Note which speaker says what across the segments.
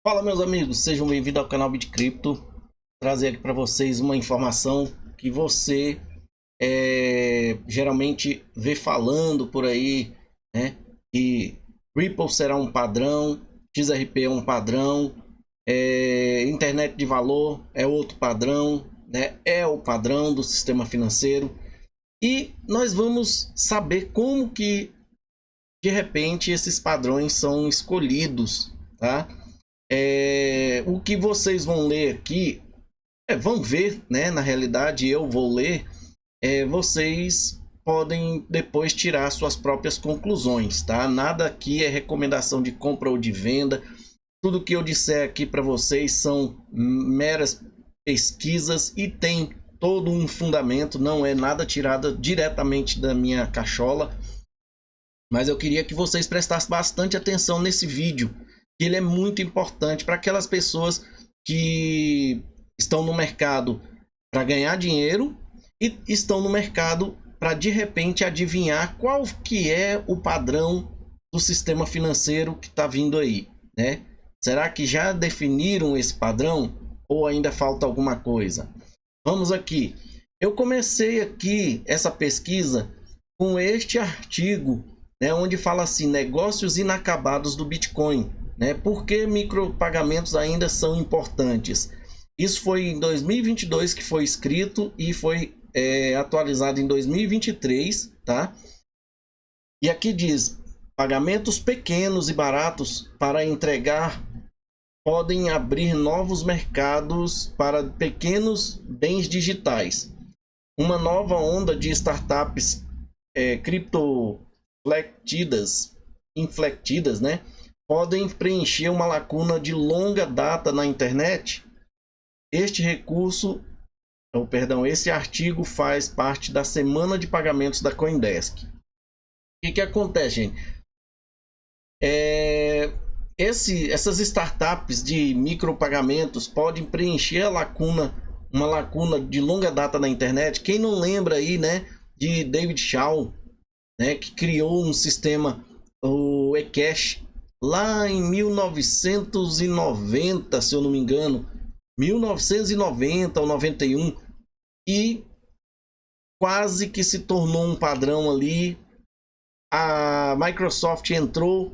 Speaker 1: Fala, meus amigos, sejam bem-vindos ao canal BitCrypto. Trazer aqui para vocês uma informação que você geralmente vê falando por aí, né? Que Ripple será um padrão, XRP é um padrão, internet de valor é outro padrão, né? É o padrão do sistema financeiro. E nós vamos saber como que de repente esses padrões são escolhidos, tá? O que vocês vão ler aqui, vão ver, né? Na realidade, eu vou ler. Vocês podem depois tirar suas próprias conclusões, tá? Nada aqui é recomendação de compra ou de venda. Tudo que eu disser aqui para vocês são meras pesquisas e tem todo um fundamento, não é nada tirado diretamente da minha cachola. Mas eu queria que vocês prestassem bastante atenção nesse vídeo. Ele é muito importante para aquelas pessoas que estão no mercado para ganhar dinheiro e estão no mercado para de repente adivinhar qual que é o padrão do sistema financeiro que está vindo aí, né? Será que já definiram esse padrão ou ainda falta alguma coisa? Vamos aqui. Eu comecei aqui essa pesquisa com este artigo, né, onde fala assim: negócios inacabados do Bitcoin. Né? Por que micropagamentos ainda são importantes? Isso foi em 2022 que foi escrito e foi atualizado em 2023, tá? E aqui diz: pagamentos pequenos e baratos para entregar podem abrir novos mercados para pequenos bens digitais. Uma nova onda de startups inflectidas, né? Podem preencher uma lacuna de longa data na internet. Esse artigo faz parte da semana de pagamentos da CoinDesk. O que acontece, gente? Essas startups de micropagamentos podem preencher uma lacuna de longa data na internet. Quem não lembra aí, né, de David Shaw, né, que criou um sistema, o eCash, lá em 1990, se eu não me engano, 1990 ou 91, e quase que se tornou um padrão ali. A Microsoft entrou,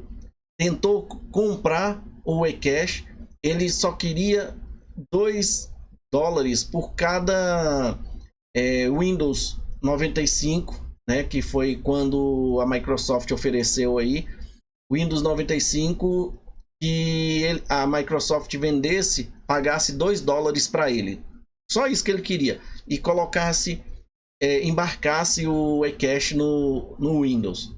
Speaker 1: tentou comprar o eCash, ele só queria $2 por cada Windows 95, né, que foi quando a Microsoft ofereceu aí Windows 95, que a Microsoft vendesse, pagasse $2 para ele. Só isso que ele queria. E colocasse, embarcasse o eCash no Windows.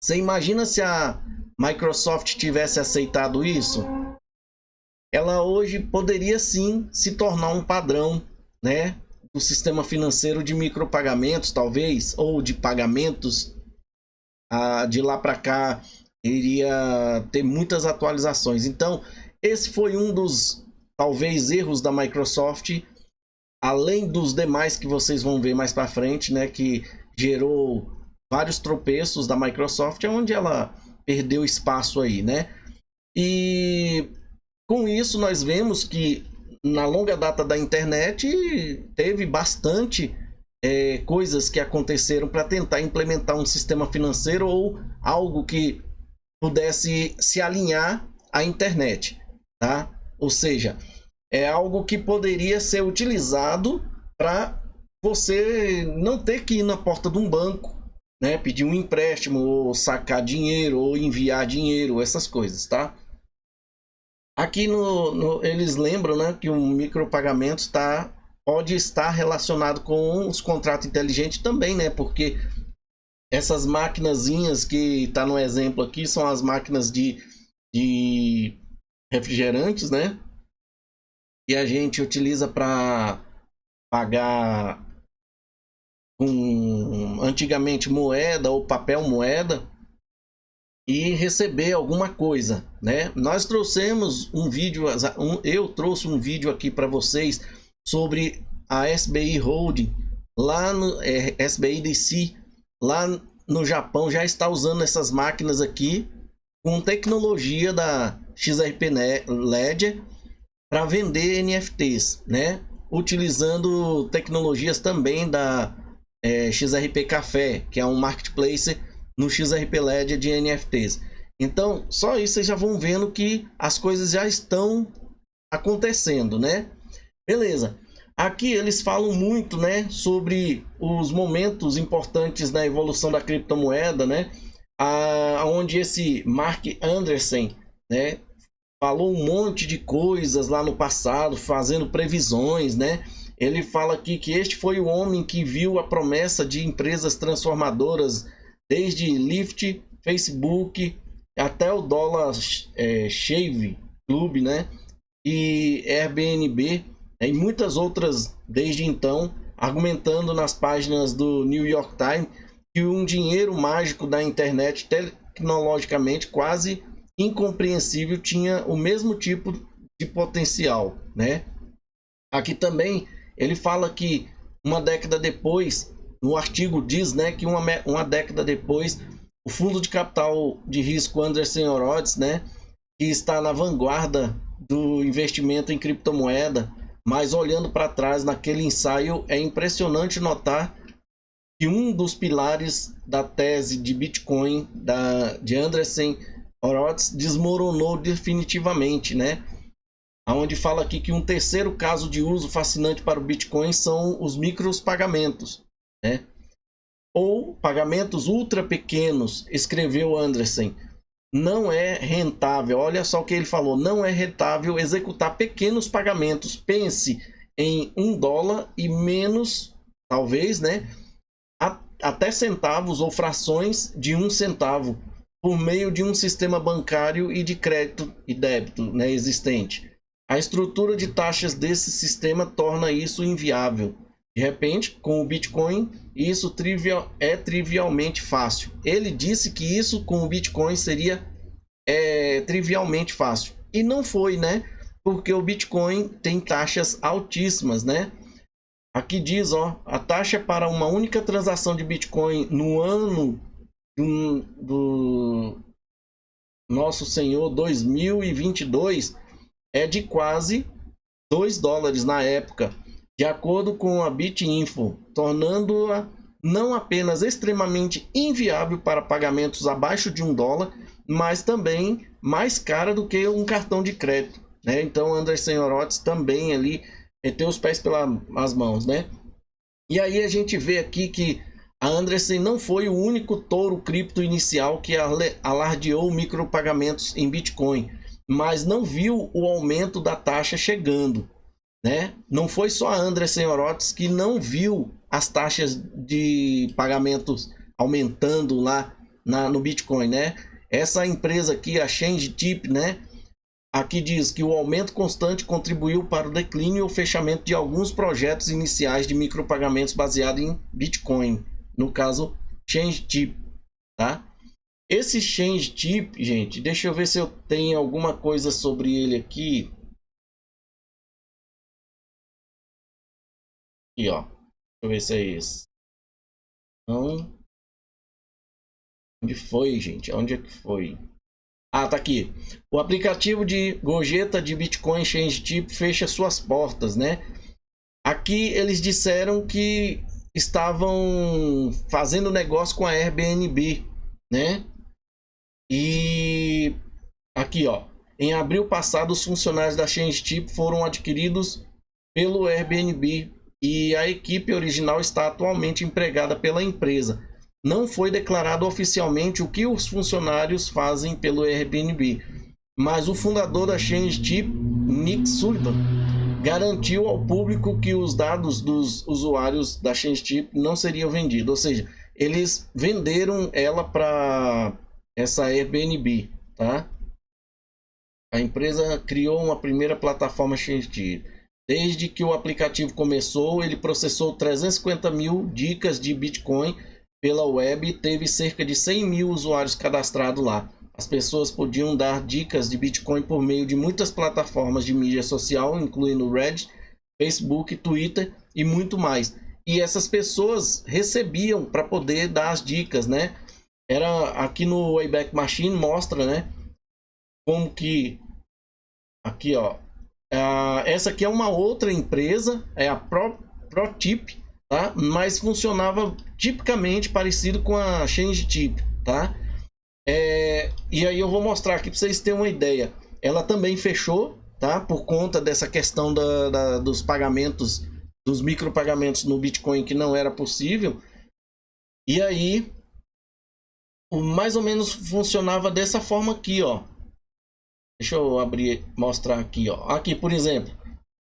Speaker 1: Você imagina se a Microsoft tivesse aceitado isso? Ela hoje poderia sim se tornar um padrão, né, do sistema financeiro de micropagamentos, talvez, ou de pagamentos. De lá para cá iria ter muitas atualizações. Então, esse foi um dos, talvez, erros da Microsoft, além dos demais que vocês vão ver mais para frente, né, que gerou vários tropeços da Microsoft, onde ela perdeu espaço aí, né? E com isso nós vemos que na longa data da internet teve bastante coisas que aconteceram para tentar implementar um sistema financeiro ou algo que pudesse se alinhar à internet, tá? Ou seja, é algo que poderia ser utilizado para você não ter que ir na porta de um banco, né, pedir um empréstimo, ou sacar dinheiro, ou enviar dinheiro, essas coisas, tá? Aqui eles lembram, né, que o micropagamento pode estar relacionado com os contratos inteligentes também, né? Porque essas maquinazinhas que tá no exemplo aqui são as máquinas de refrigerantes, né? E a gente utiliza para pagar antigamente moeda ou papel moeda e receber alguma coisa, né? Nós trouxemos um vídeo, eu trouxe um vídeo aqui para vocês sobre a SBI Holding, lá no SBIDC, lá no Japão já está usando essas máquinas aqui com tecnologia XRP Ledger para vender NFTs, né? Utilizando tecnologias também da XRP Café, que é um marketplace no XRP Ledger de NFTs. Então, só isso vocês já vão vendo que as coisas já estão acontecendo, né? Beleza. Aqui eles falam muito, né, sobre os momentos importantes na evolução da criptomoeda, né? Onde esse Mark Andreessen, né, falou um monte de coisas lá no passado, fazendo previsões, né? Ele fala aqui que este foi o homem que viu a promessa de empresas transformadoras desde Lyft, Facebook, até o Dollar Shave Club, né? E Airbnb, e muitas outras desde então, argumentando nas páginas do New York Times que um dinheiro mágico da internet, tecnologicamente quase incompreensível, tinha o mesmo tipo de potencial, né? Aqui também ele fala que uma década depois, no artigo diz, né, que uma década depois, o fundo de capital de risco Andreessen Horowitz, né, que está na vanguarda do investimento em criptomoeda, mas olhando para trás naquele ensaio, é impressionante notar que um dos pilares da tese de Bitcoin de Andreessen Horowitz desmoronou definitivamente, né? Onde fala aqui que um terceiro caso de uso fascinante para o Bitcoin são os micropagamentos, né? Ou pagamentos ultra pequenos, escreveu Andreessen. Não é rentável, olha só o que ele falou, não é rentável executar pequenos pagamentos. Pense em $1 e menos, talvez, né? Até centavos ou frações de 1 centavo por meio de um sistema bancário e de crédito e débito, né, existente. A estrutura de taxas desse sistema torna isso inviável. De repente, com o Bitcoin, isso é trivialmente fácil. Ele disse que isso com o Bitcoin seria trivialmente fácil. E não foi, né? Porque o Bitcoin tem taxas altíssimas, né? Aqui diz, ó, a taxa para uma única transação de Bitcoin no ano do nosso Senhor 2022 é de quase $2 na época, de acordo com a BitInfo, tornando-a não apenas extremamente inviável para pagamentos abaixo de $1, mas também mais cara do que um cartão de crédito, né? Então Andreessen Horowitz também ali meteu os pés pelas mãos, né? E aí a gente vê aqui que a Andreessen não foi o único touro cripto inicial que alardeou micropagamentos em Bitcoin, mas não viu o aumento da taxa chegando, né? Não foi só a Andreessen Horowitz que não viu as taxas de pagamentos aumentando lá no Bitcoin, né? Essa empresa aqui, a ChangeTip, né? Aqui diz que o aumento constante contribuiu para o declínio e o fechamento de alguns projetos iniciais de micropagamentos baseados em Bitcoin. No caso, ChangeTip, tá? Esse ChangeTip, gente, deixa eu ver se eu tenho alguma coisa sobre ele aqui. Aqui, ó. Deixa eu ver se é esse. Não. Onde foi, gente? Onde é que foi? Ah, tá aqui. O aplicativo de gorjeta de Bitcoin ChangeTip fecha suas portas, né? Aqui eles disseram que estavam fazendo negócio com a Airbnb, né? E aqui, ó. Em abril passado, os funcionários da ChangeTip foram adquiridos pelo Airbnb e a equipe original está atualmente empregada pela empresa. Não foi declarado oficialmente o que os funcionários fazem pelo Airbnb, mas o fundador da ChangeTip, Nick Sullivan, garantiu ao público que os dados dos usuários da ChangeTip não seriam vendidos. Ou seja, eles venderam ela para essa Airbnb, tá? A empresa criou uma primeira plataforma ChangeTip. Desde que o aplicativo começou, ele processou 350 mil dicas de Bitcoin pela web e teve cerca de 100 mil usuários cadastrados lá. As pessoas podiam dar dicas de Bitcoin por meio de muitas plataformas de mídia social, incluindo Reddit, Facebook, Twitter e muito mais. E essas pessoas recebiam para poder dar as dicas, né? Era aqui no Wayback Machine mostra, né, como que Aqui, ó. Essa aqui é uma outra empresa, é a ProTip, tá? Mas funcionava tipicamente parecido com a ChangeTip, tá? E aí eu vou mostrar aqui para vocês terem uma ideia. Ela também fechou, tá? Por conta dessa questão dos pagamentos, dos micropagamentos no Bitcoin que não era possível. E aí, mais ou menos funcionava dessa forma aqui, ó. Deixa eu abrir, mostrar aqui, ó. Aqui, por exemplo,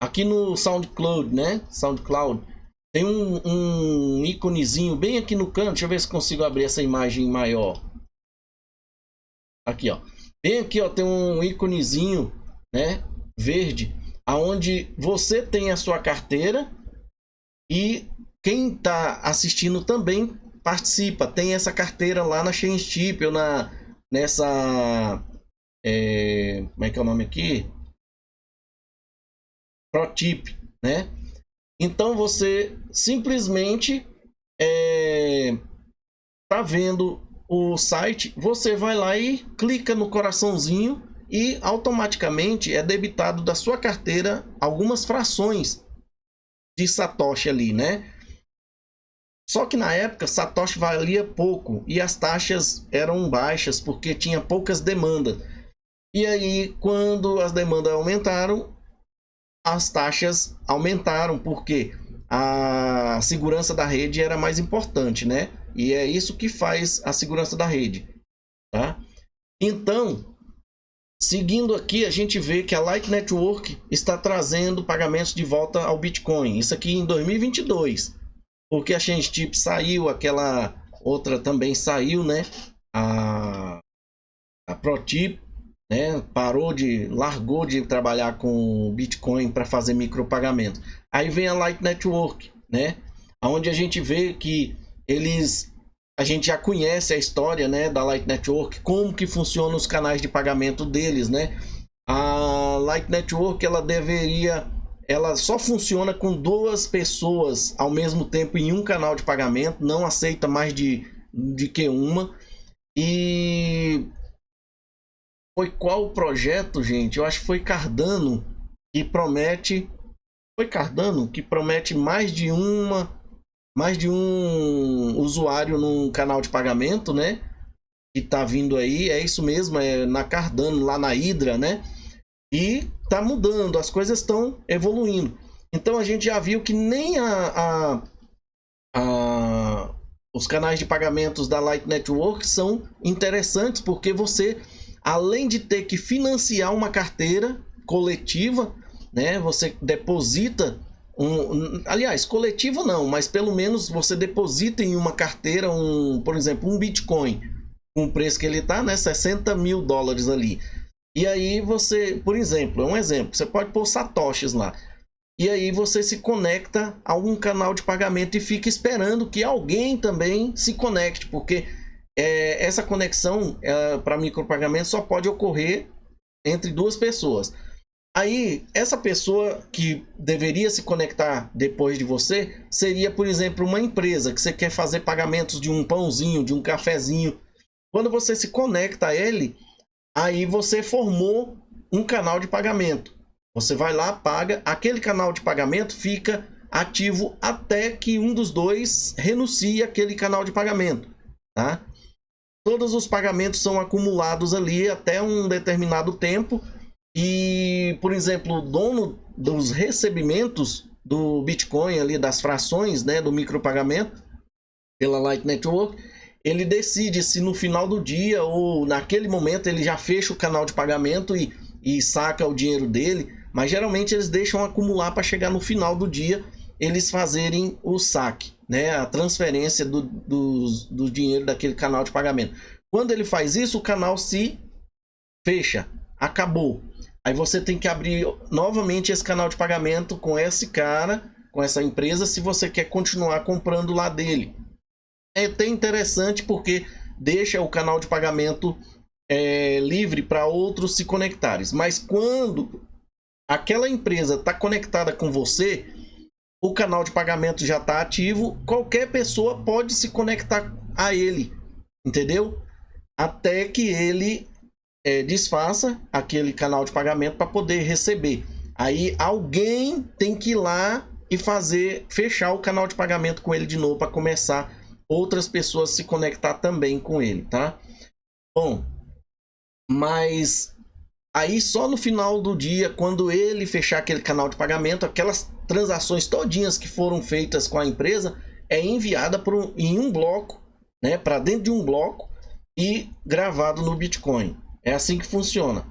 Speaker 1: aqui no SoundCloud, né? SoundCloud tem um íconezinho bem aqui no canto. Deixa eu ver se consigo abrir essa imagem maior. Aqui, ó. Bem aqui, ó, tem um íconezinho, né, verde, aonde você tem a sua carteira e quem está assistindo também participa. Tem essa carteira lá na ChangeTip ou nessa como é que é o nome aqui? ProTip, né? Então você simplesmente tá vendo o site, você vai lá e clica no coraçãozinho e automaticamente é debitado da sua carteira algumas frações de Satoshi ali, né? Só que na época Satoshi valia pouco e as taxas eram baixas porque tinha poucas demandas. E aí, quando as demandas aumentaram, as taxas aumentaram porque a segurança da rede era mais importante, né? E é isso que faz a segurança da rede, tá? Então, seguindo aqui, a gente vê que a Light Network está trazendo pagamentos de volta ao Bitcoin. Isso aqui em 2022, porque a ChangeTip saiu, aquela outra também saiu, né? A ProTip, né? Largou de trabalhar com Bitcoin para fazer micropagamento. Aí vem a Light Network, né? Onde a gente vê que a gente já conhece a história, né, da Light Network, como que funcionam os canais de pagamento deles, né? A Light Network ela só funciona com 2 pessoas ao mesmo tempo em um canal de pagamento, não aceita mais de que uma. E foi qual o projeto, gente? Eu acho que foi Cardano que promete. Foi Cardano que promete mais de um usuário num canal de pagamento, né? Que tá vindo aí, é isso mesmo, é na Cardano, lá na Hydra, né? E tá mudando, as coisas estão evoluindo. Então a gente já viu que nem os canais de pagamentos da Light Network são interessantes, porque você, além de ter que financiar uma carteira coletiva, né, você deposita aliás, coletivo não, mas pelo menos você deposita em uma carteira, por exemplo, um Bitcoin, com o preço que ele está, né, $60 mil ali. E aí você, por exemplo, você pode pôr satoshis lá. E aí você se conecta a um canal de pagamento e fica esperando que alguém também se conecte, porque essa conexão para micropagamento só pode ocorrer entre 2 pessoas. Aí, essa pessoa que deveria se conectar depois de você seria, por exemplo, uma empresa que você quer fazer pagamentos de um pãozinho, de um cafezinho. Quando você se conecta a ele, aí você formou um canal de pagamento. Você vai lá, paga, aquele canal de pagamento fica ativo até que um dos dois renuncie àquele canal de pagamento, tá? Todos os pagamentos são acumulados ali até um determinado tempo e, por exemplo, o dono dos recebimentos do Bitcoin ali, das frações, né, do micropagamento pela Light Network, ele decide se no final do dia ou naquele momento ele já fecha o canal de pagamento e saca o dinheiro dele, mas geralmente eles deixam acumular para chegar no final do dia eles fazerem o saque, né, a transferência do dinheiro daquele canal de pagamento. Quando ele faz isso, o canal se fecha, acabou. Aí você tem que abrir novamente esse canal de pagamento com esse cara, com essa empresa, se você quer continuar comprando lá dele. É até interessante porque deixa o canal de pagamento livre para outros se conectarem. Mas quando aquela empresa está conectada com você, o canal de pagamento já está ativo, qualquer pessoa pode se conectar a ele, entendeu? Até que ele desfaça aquele canal de pagamento para poder receber. Aí alguém tem que ir lá e fechar o canal de pagamento com ele de novo para começar outras pessoas se conectar também com ele, tá? Bom, mas aí só no final do dia, quando ele fechar aquele canal de pagamento, aquelas transações todinhas que foram feitas com a empresa é enviada em um bloco, né, para dentro de um bloco e gravado no Bitcoin. É assim que funciona,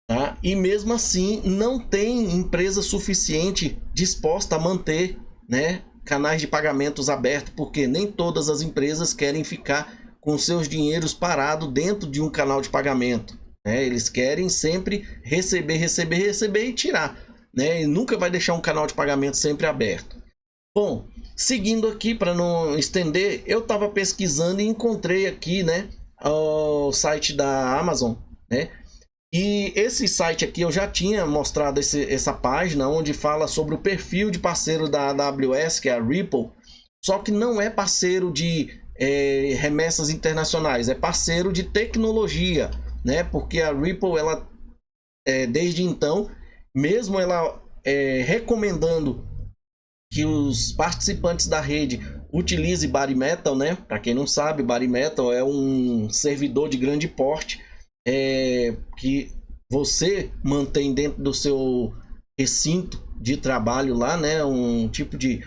Speaker 1: tá? E mesmo assim não tem empresa suficiente disposta a manter, né, canais de pagamentos abertos, porque nem todas as empresas querem ficar com seus dinheiros parados dentro de um canal de pagamento. Eles querem sempre receber e tirar, né? E nunca vai deixar um canal de pagamento sempre aberto. Bom, seguindo aqui para não estender, eu estava pesquisando e encontrei aqui, né, o site da Amazon, né? E esse site aqui eu já tinha mostrado essa página onde fala sobre o perfil de parceiro da AWS, que é a Ripple, só que não é parceiro de remessas internacionais, é parceiro de tecnologia, né? Porque a Ripple, ela desde então, mesmo ela recomendando que os participantes da rede utilizem Bare Metal, né? Para quem não sabe, Bare Metal é um servidor de grande porte que você mantém dentro do seu recinto de trabalho lá, né? Um tipo de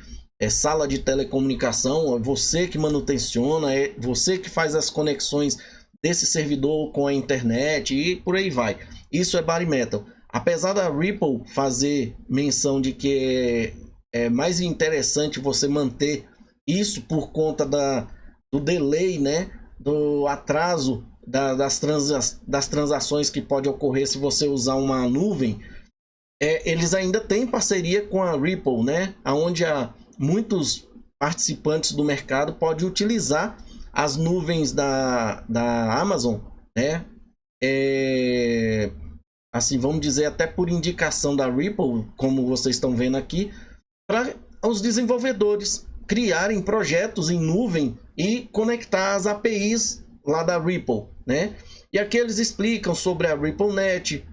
Speaker 1: sala de telecomunicação, é você que manutenciona, é você que faz as conexões desse servidor com a internet e por aí vai. Isso é Bare Metal. Apesar da Ripple fazer menção de que é mais interessante você manter isso por conta do delay, né? Do atraso das transações que pode ocorrer se você usar uma nuvem, eles ainda têm parceria com a Ripple, né? Onde muitos participantes do mercado podem utilizar as nuvens da Amazon, né? Assim, vamos dizer, até por indicação da Ripple, como vocês estão vendo aqui, para os desenvolvedores criarem projetos em nuvem e conectar as APIs lá da Ripple, né? E aqui eles explicam sobre a RippleNet,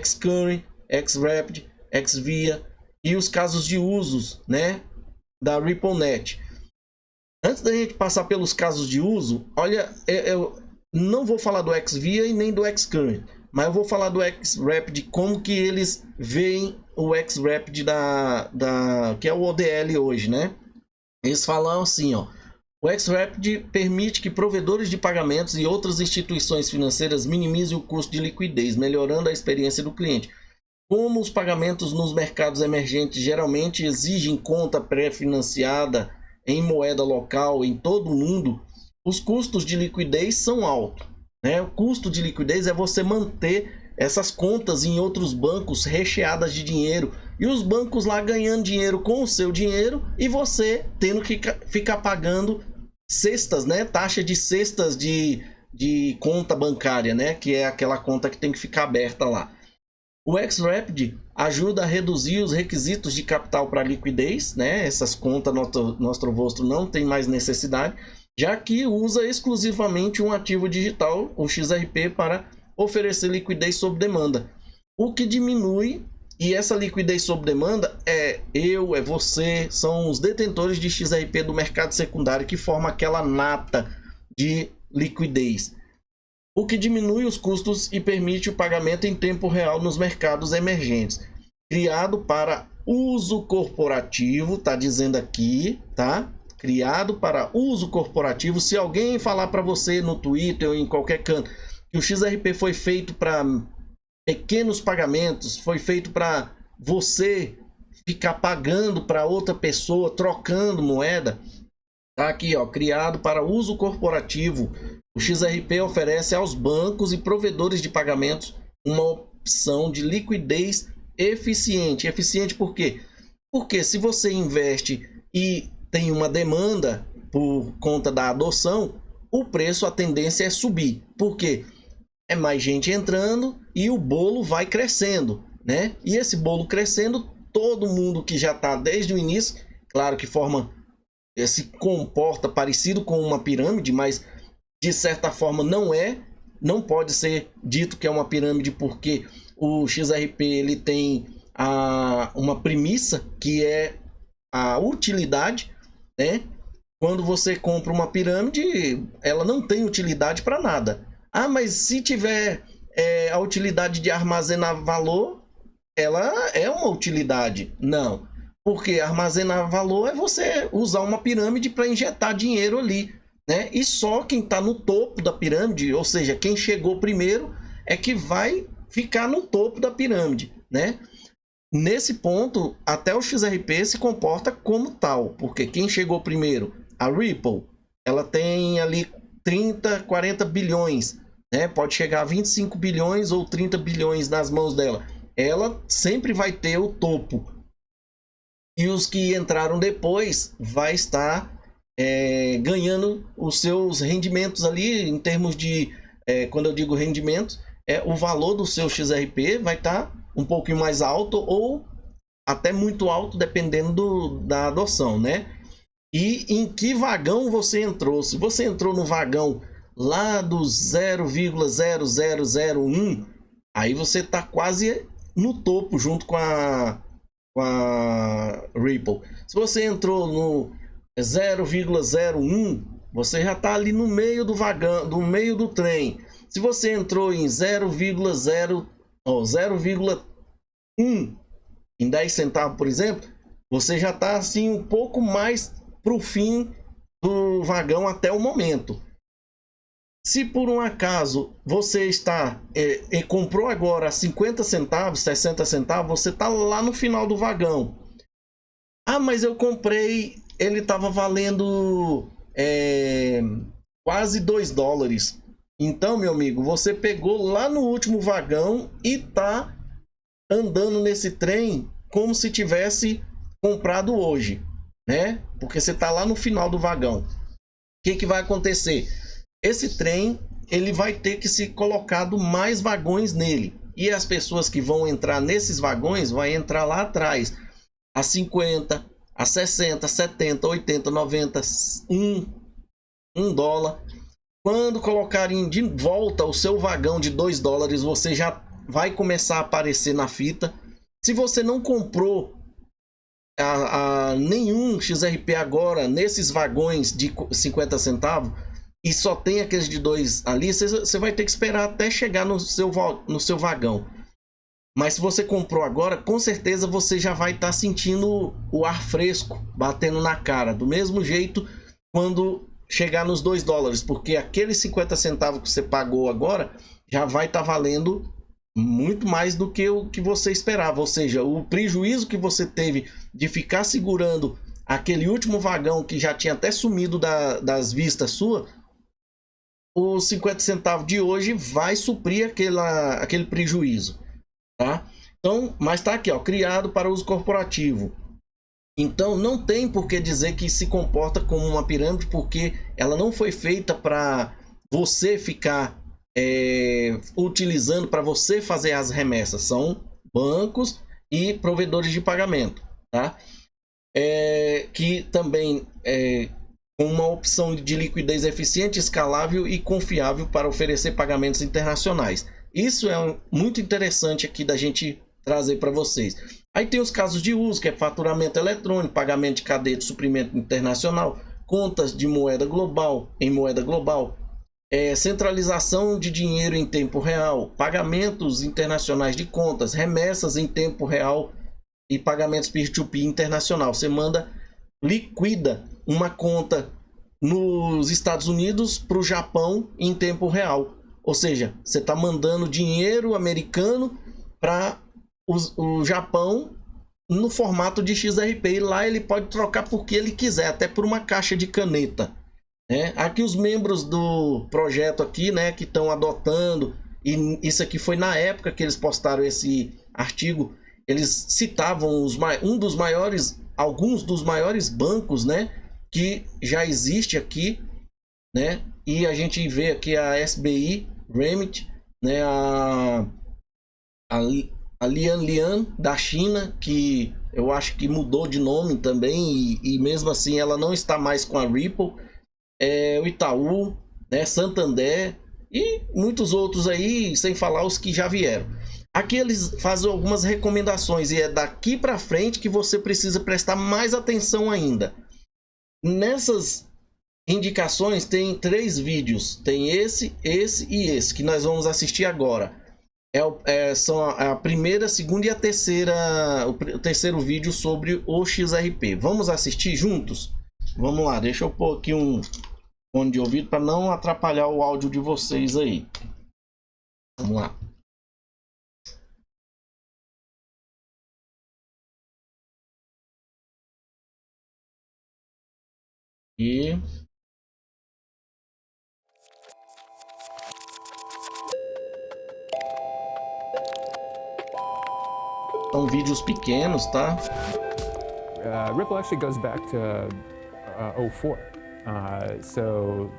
Speaker 1: Xcurrent, Xrapid, Xvia e os casos de usos, né, da RippleNet. Antes da gente passar pelos casos de uso, olha, eu não vou falar do Xvia e nem do Xcurrent, mas eu vou falar do Xrapid, como que eles veem o Xrapid que é o ODL hoje, né? Eles falam assim, ó: o Xrapid permite que provedores de pagamentos e outras instituições financeiras minimizem o custo de liquidez, melhorando a experiência do cliente. Como os pagamentos nos mercados emergentes geralmente exigem conta pré-financiada em moeda local em todo o mundo, os custos de liquidez são altos, né? O custo de liquidez é você manter essas contas em outros bancos recheadas de dinheiro e os bancos lá ganhando dinheiro com o seu dinheiro e você tendo que ficar pagando cestas, né? Taxa de cestas de conta bancária, né? Que é aquela conta que tem que ficar aberta lá. O Xrapid ajuda a reduzir os requisitos de capital para liquidez, né? Essas contas nosso rosto não tem mais necessidade, já que usa exclusivamente um ativo digital, o XRP, para oferecer liquidez sob demanda. O que diminui, e essa liquidez sob demanda é você, são os detentores de XRP do mercado secundário que forma aquela nata de liquidez. O que diminui os custos e permite o pagamento em tempo real nos mercados emergentes. Criado para uso corporativo, tá dizendo aqui, tá? Criado para uso corporativo. Se alguém falar para você no Twitter ou em qualquer canto que o XRP foi feito para pequenos pagamentos, foi feito para você ficar pagando para outra pessoa, trocando moeda, tá aqui, ó: criado para uso corporativo. O XRP oferece aos bancos e provedores de pagamentos uma opção de liquidez eficiente. Eficiente por quê? Porque se você investe e tem uma demanda por conta da adoção, o preço, a tendência é subir. Por quê? É mais gente entrando e o bolo vai crescendo, né? E esse bolo crescendo, todo mundo que já está desde o início, claro que se comporta parecido com uma pirâmide, mas de certa forma não é, não pode ser dito que é uma pirâmide, porque o XRP ele tem uma premissa que é a utilidade, né? Quando você compra uma pirâmide, ela não tem utilidade para nada. Ah, mas se tiver a utilidade de armazenar valor, ela é uma utilidade. Não, porque armazenar valor é você usar uma pirâmide para injetar dinheiro ali, né? E só quem está no topo da pirâmide, ou seja, quem chegou primeiro, é que vai ficar no topo da pirâmide, né? Nesse ponto, até o XRP se comporta como tal, porque quem chegou primeiro, a Ripple, ela tem ali 30, 40 bilhões, né? Pode chegar a 25 bilhões ou 30 bilhões nas mãos dela. Ela sempre vai ter o topo. E os que entraram depois vai estar ganhando os seus rendimentos ali, em termos de, quando eu digo rendimento, o valor do seu XRP vai estar um pouquinho mais alto ou até muito alto, dependendo da adoção, né? E em que vagão você entrou? Se você entrou no vagão lá do 0,0001, aí você está quase no topo junto com a Ripple. Se você entrou no 0,01, você já está ali no meio do vagão, no meio do trem. Se você entrou em 0,1 em 10 centavos, por exemplo, você já está assim um pouco mais para o fim do vagão até o momento. Se por um acaso você está comprou agora 50 centavos, 60 centavos, você está lá no final do vagão. Ah, mas eu comprei, ele estava valendo quase 2 dólares. Então, meu amigo, você pegou lá no último vagão e está andando nesse trem como se tivesse comprado hoje, né? Porque você está lá no final do vagão. O que vai acontecer? Esse trem, ele vai ter que ser colocado mais vagões nele. E as pessoas que vão entrar nesses vagões vão entrar lá atrás. A 50, a 60, 70, 80, 90, 1 dólar. Quando colocarem de volta o seu vagão de 2 dólares, você já vai começar a aparecer na fita. Se você não comprou nenhum XRP agora nesses vagões de 50 centavos e só tem aqueles de 2 ali, você vai ter que esperar até chegar no seu vagão. Mas se você comprou agora, com certeza você já vai estar sentindo o ar fresco batendo na cara. Do mesmo jeito quando chegar nos 2 dólares, porque aqueles 50 centavos que você pagou agora já vai estar valendo muito mais do que o que você esperava. Ou seja, o prejuízo que você teve de ficar segurando aquele último vagão que já tinha até sumido das vistas sua, os 50 centavos de hoje vai suprir aquele prejuízo, tá? Então, mas tá aqui, ó, criado para uso corporativo. Então não tem por que dizer que se comporta como uma pirâmide, porque ela não foi feita para você ficar utilizando, para você fazer as remessas. São bancos e provedores de pagamento, tá? Que também com uma opção de liquidez eficiente, escalável e confiável para oferecer pagamentos internacionais. Isso é muito interessante aqui da gente trazer para vocês. Aí tem os casos de uso, que é faturamento eletrônico, pagamento de cadeia de suprimento internacional, contas de moeda global, em moeda global, centralização de dinheiro em tempo real, pagamentos internacionais de contas, remessas em tempo real e pagamentos peer-to-peer internacional. Você liquida uma conta nos Estados Unidos para o Japão em tempo real. Ou seja, você está mandando dinheiro americano para o Japão no formato de XRP. E lá ele pode trocar por que ele quiser, até por uma caixa de caneta. Aqui os membros do projeto aqui, né, que estão adotando, e isso aqui foi na época que eles postaram esse artigo, eles citavam alguns dos maiores bancos, né, que já existe aqui, né, e a gente vê aqui a SBI, Remit, né, a Lianlian da China, que eu acho que mudou de nome também, e mesmo assim ela não está mais com a Ripple, o Itaú, né, Santander, E muitos outros aí, sem falar os que já vieram. Aqui eles fazem algumas recomendações e é daqui para frente que você precisa prestar mais atenção ainda. Nessas indicações tem 3 vídeos, tem esse e esse que nós vamos assistir agora. São a primeira, segunda e a terceira, o terceiro vídeo sobre o XRP. Vamos assistir juntos? Vamos lá, deixa eu pôr aqui um fone de ouvido para não atrapalhar o áudio de vocês aí. Vamos lá. E são vídeos pequenos, tá?
Speaker 2: Ripple actually goes back to 04. So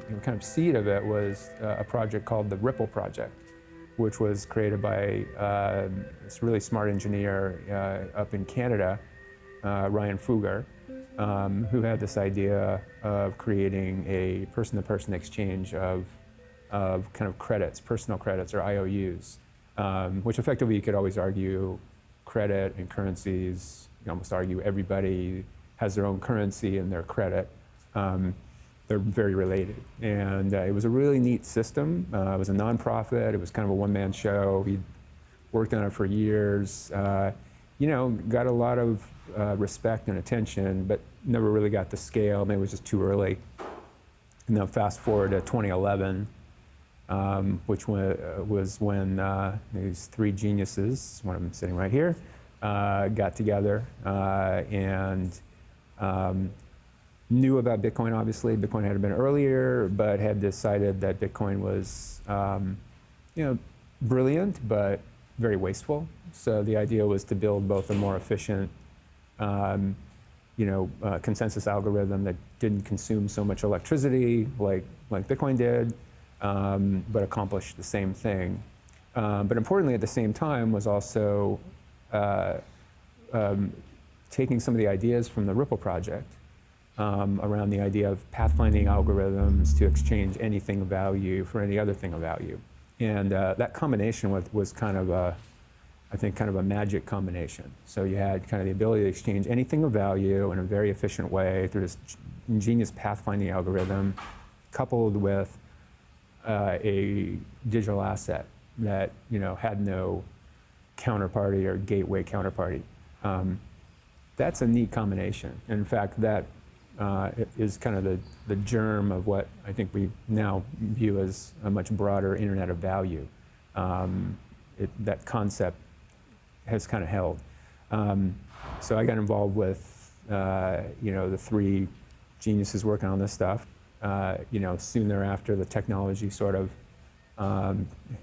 Speaker 2: the kind of seed of it was a project called the Ripple Project, which was created by this really smart engineer up in Canada, Ryan Fugger, who had this idea of creating a person-to-person exchange of kind of credits, personal credits or IOUs, which effectively you could always argue credit and currencies, you can almost argue everybody has their own currency and their credit. They're very related. And it was a really neat system. It was a nonprofit. It was kind of a one-man show. He worked on it for years. Got a lot of respect and attention, but never really got the scale. Maybe it was just too early. And then fast forward to 2011, which was when these 3 geniuses, one of them sitting right here, got together and knew about Bitcoin, obviously. Bitcoin had been earlier, but had decided that Bitcoin was, brilliant, but very wasteful. So the idea was to build both a more efficient, consensus algorithm that didn't consume so much electricity like Bitcoin did, but accomplished the same thing. But importantly, at the same time, was also taking some of the ideas from the Ripple project around the idea of pathfinding algorithms to exchange anything of value for any other thing of value. And that combination was kind of a magic combination. So you had kind of the ability to exchange anything of value in a very efficient way through this ingenious pathfinding algorithm, coupled with a digital asset that had no counterparty or gateway counterparty. That's a neat combination. In fact, that is kind of the germ of what I think we now view as a much broader Internet of Value. That concept has kind of held. So I got involved with the 3 geniuses working on this stuff. Soon thereafter, the technology sort of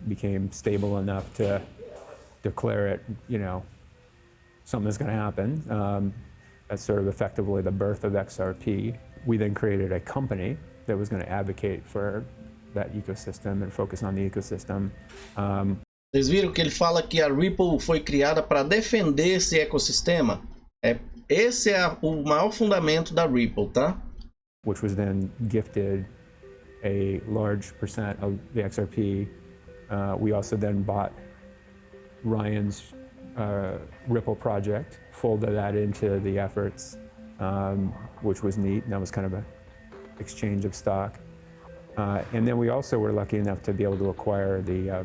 Speaker 2: became stable enough to declare it, something's going to happen. That's sort of effectively the birth of XRP. We then created a company that was going to advocate for that ecosystem and focus on the ecosystem.
Speaker 1: Vocês viram que ele fala que a Ripple foi criada para defender esse ecossistema? Esse é o maior fundamento da Ripple, tá?
Speaker 2: Which was then gifted a large percent of the XRP. We also then bought Ryan's Ripple project, folded that into the efforts, which was neat. And that was kind of an exchange of stock. And then we also were lucky enough to be able to acquire the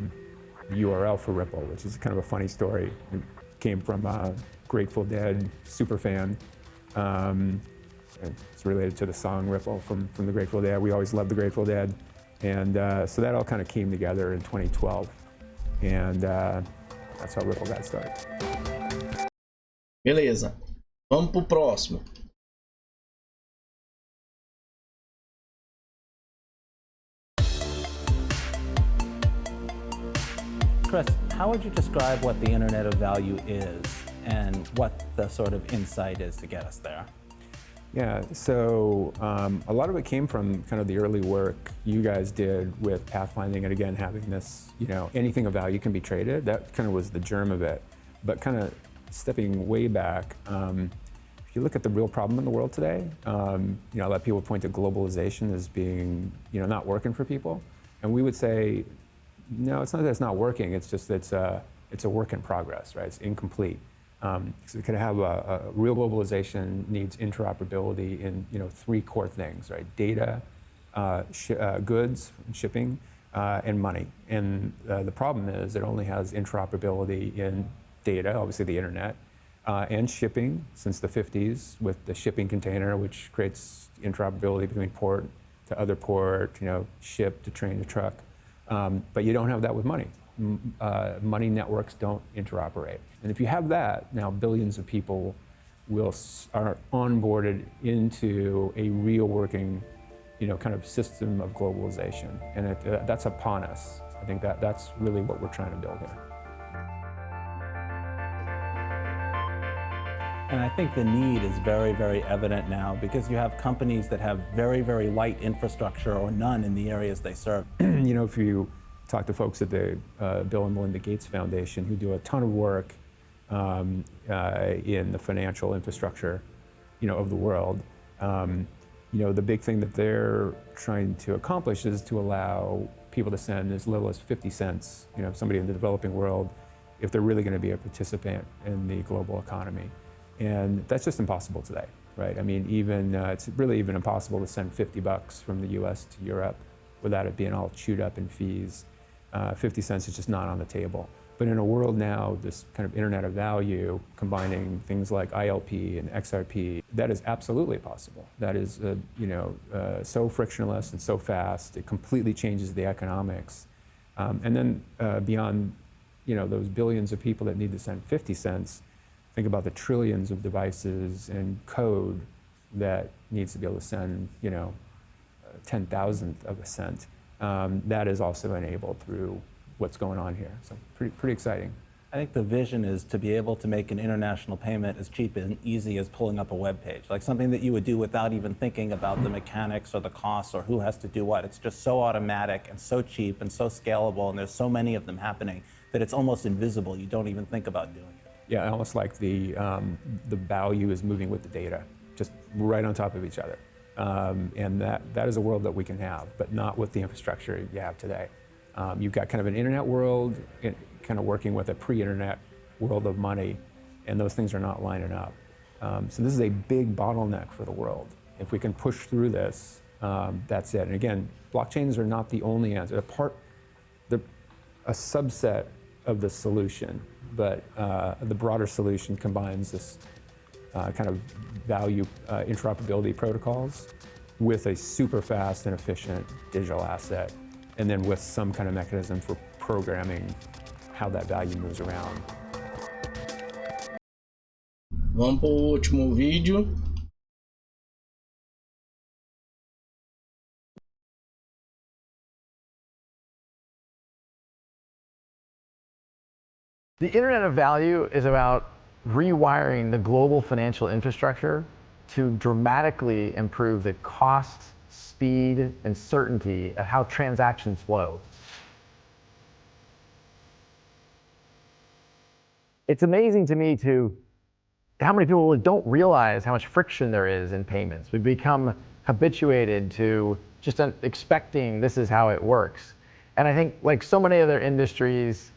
Speaker 2: URL for Ripple, which is kind of a funny story. It came from a Grateful Dead super fan. It's related to the song Ripple from the Grateful Dead. We always loved the Grateful Dead. And so that all kind of came together in 2012. And that's how Ripple got started.
Speaker 1: Beleza. Vamos pro próximo.
Speaker 3: Chris, how would you describe what the Internet of Value is and what the sort of insight is to get us there?
Speaker 2: Yeah, so a lot of it came from kind of the early work you guys did with pathfinding, and again, having this, anything of value can be traded. That kind of was the germ of it. But kind of stepping way back, if you look at the real problem in the world today, a lot of people point to globalization as being, not working for people. And we would say, no, it's not that it's not working. It's just it's a work in progress, right? It's incomplete. So we could have a real globalization needs interoperability in 3 core things, right? Data, goods, shipping, and money. And the problem is it only has interoperability in data, obviously the internet, and shipping since the 50s with the shipping container, which creates interoperability between port to other port, ship to train to truck. But you don't have that with money. Money networks don't interoperate. And if you have that, now billions of people are onboarded into a real working, kind of system of globalization. And that's upon us. I think that's really what we're trying to build here.
Speaker 3: And I think the need is very, very evident now because you have companies that have very, very light infrastructure or none in the areas they serve.
Speaker 2: If you talk to folks at the Bill and Melinda Gates Foundation who do a ton of work in the financial infrastructure, of the world, the big thing that they're trying to accomplish is to allow people to send as little as 50 cents, somebody in the developing world, if they're really going to be a participant in the global economy. And that's just impossible today, right? I mean, it's really even impossible to send $50 from the US to Europe without it being all chewed up in fees. 50 cents is just not on the table. But in a world now, this kind of internet of value, combining things like ILP and XRP, that is absolutely possible. That is, so frictionless and so fast, it completely changes the economics. And then beyond, those billions of people that need to send 50 cents, think about the trillions of devices and code that needs to be able to send, 10,000th of a cent. That is also enabled through what's going on here. So pretty exciting.
Speaker 3: I think the vision is to be able to make an international payment as cheap and easy as pulling up a web page, like something that you would do without even thinking about the mechanics or the costs or who has to do what. It's just so automatic and so cheap and so scalable, and there's so many of them happening that it's almost invisible. You don't even think about doing it.
Speaker 2: Yeah, almost like the value is moving with the data, just right on top of each other. And that is a world that we can have, but not with the infrastructure you have today. You've got kind of an internet world, kind of working with a pre-internet world of money, and those things are not lining up. So this is a big bottleneck for the world. If we can push through this, that's it. And again, blockchains are not the only answer. They're a subset of the solution, but the broader solution combines this kind of value interoperability protocols with a super fast and efficient digital asset, and then with some kind of mechanism for programming how that value moves around.
Speaker 1: Vamos para o último vídeo.
Speaker 4: The Internet of Value is about rewiring the global financial infrastructure to dramatically improve the cost, speed, and certainty of how transactions flow. It's amazing to me how many people don't realize how much friction there is in payments. We've become habituated to just expecting this is how it works. And I think, like so many other industries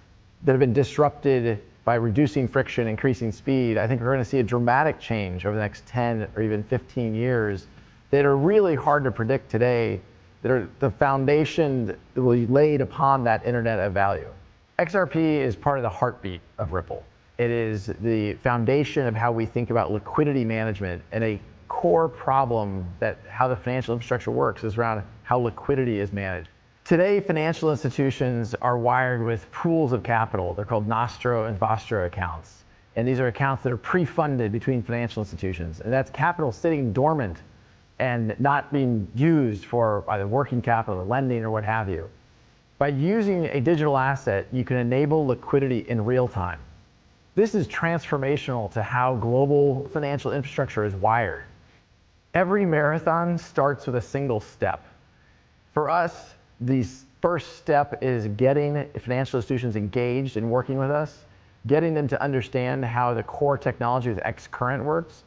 Speaker 4: that have been disrupted by reducing friction, increasing speed, I think we're going to see a dramatic change over the next 10 or even 15 years that are really hard to predict today, that are the foundation that will be laid upon that Internet of Value. XRP is part of the heartbeat of Ripple. It is the foundation of how we think about liquidity management, and a core problem that how the financial infrastructure works is around how liquidity is managed. Today, financial institutions are wired with pools of capital. They're called Nostro and Vostro accounts. And these are accounts that are pre-funded between financial institutions. And that's capital sitting dormant and not being used for either working capital or lending or what have you. By using a digital asset, you can enable liquidity in real time. This is transformational to how global financial infrastructure is wired. Every marathon starts with a single step. For us, the first step is getting financial institutions engaged in working with us, getting them to understand how the core technology with Xcurrent works,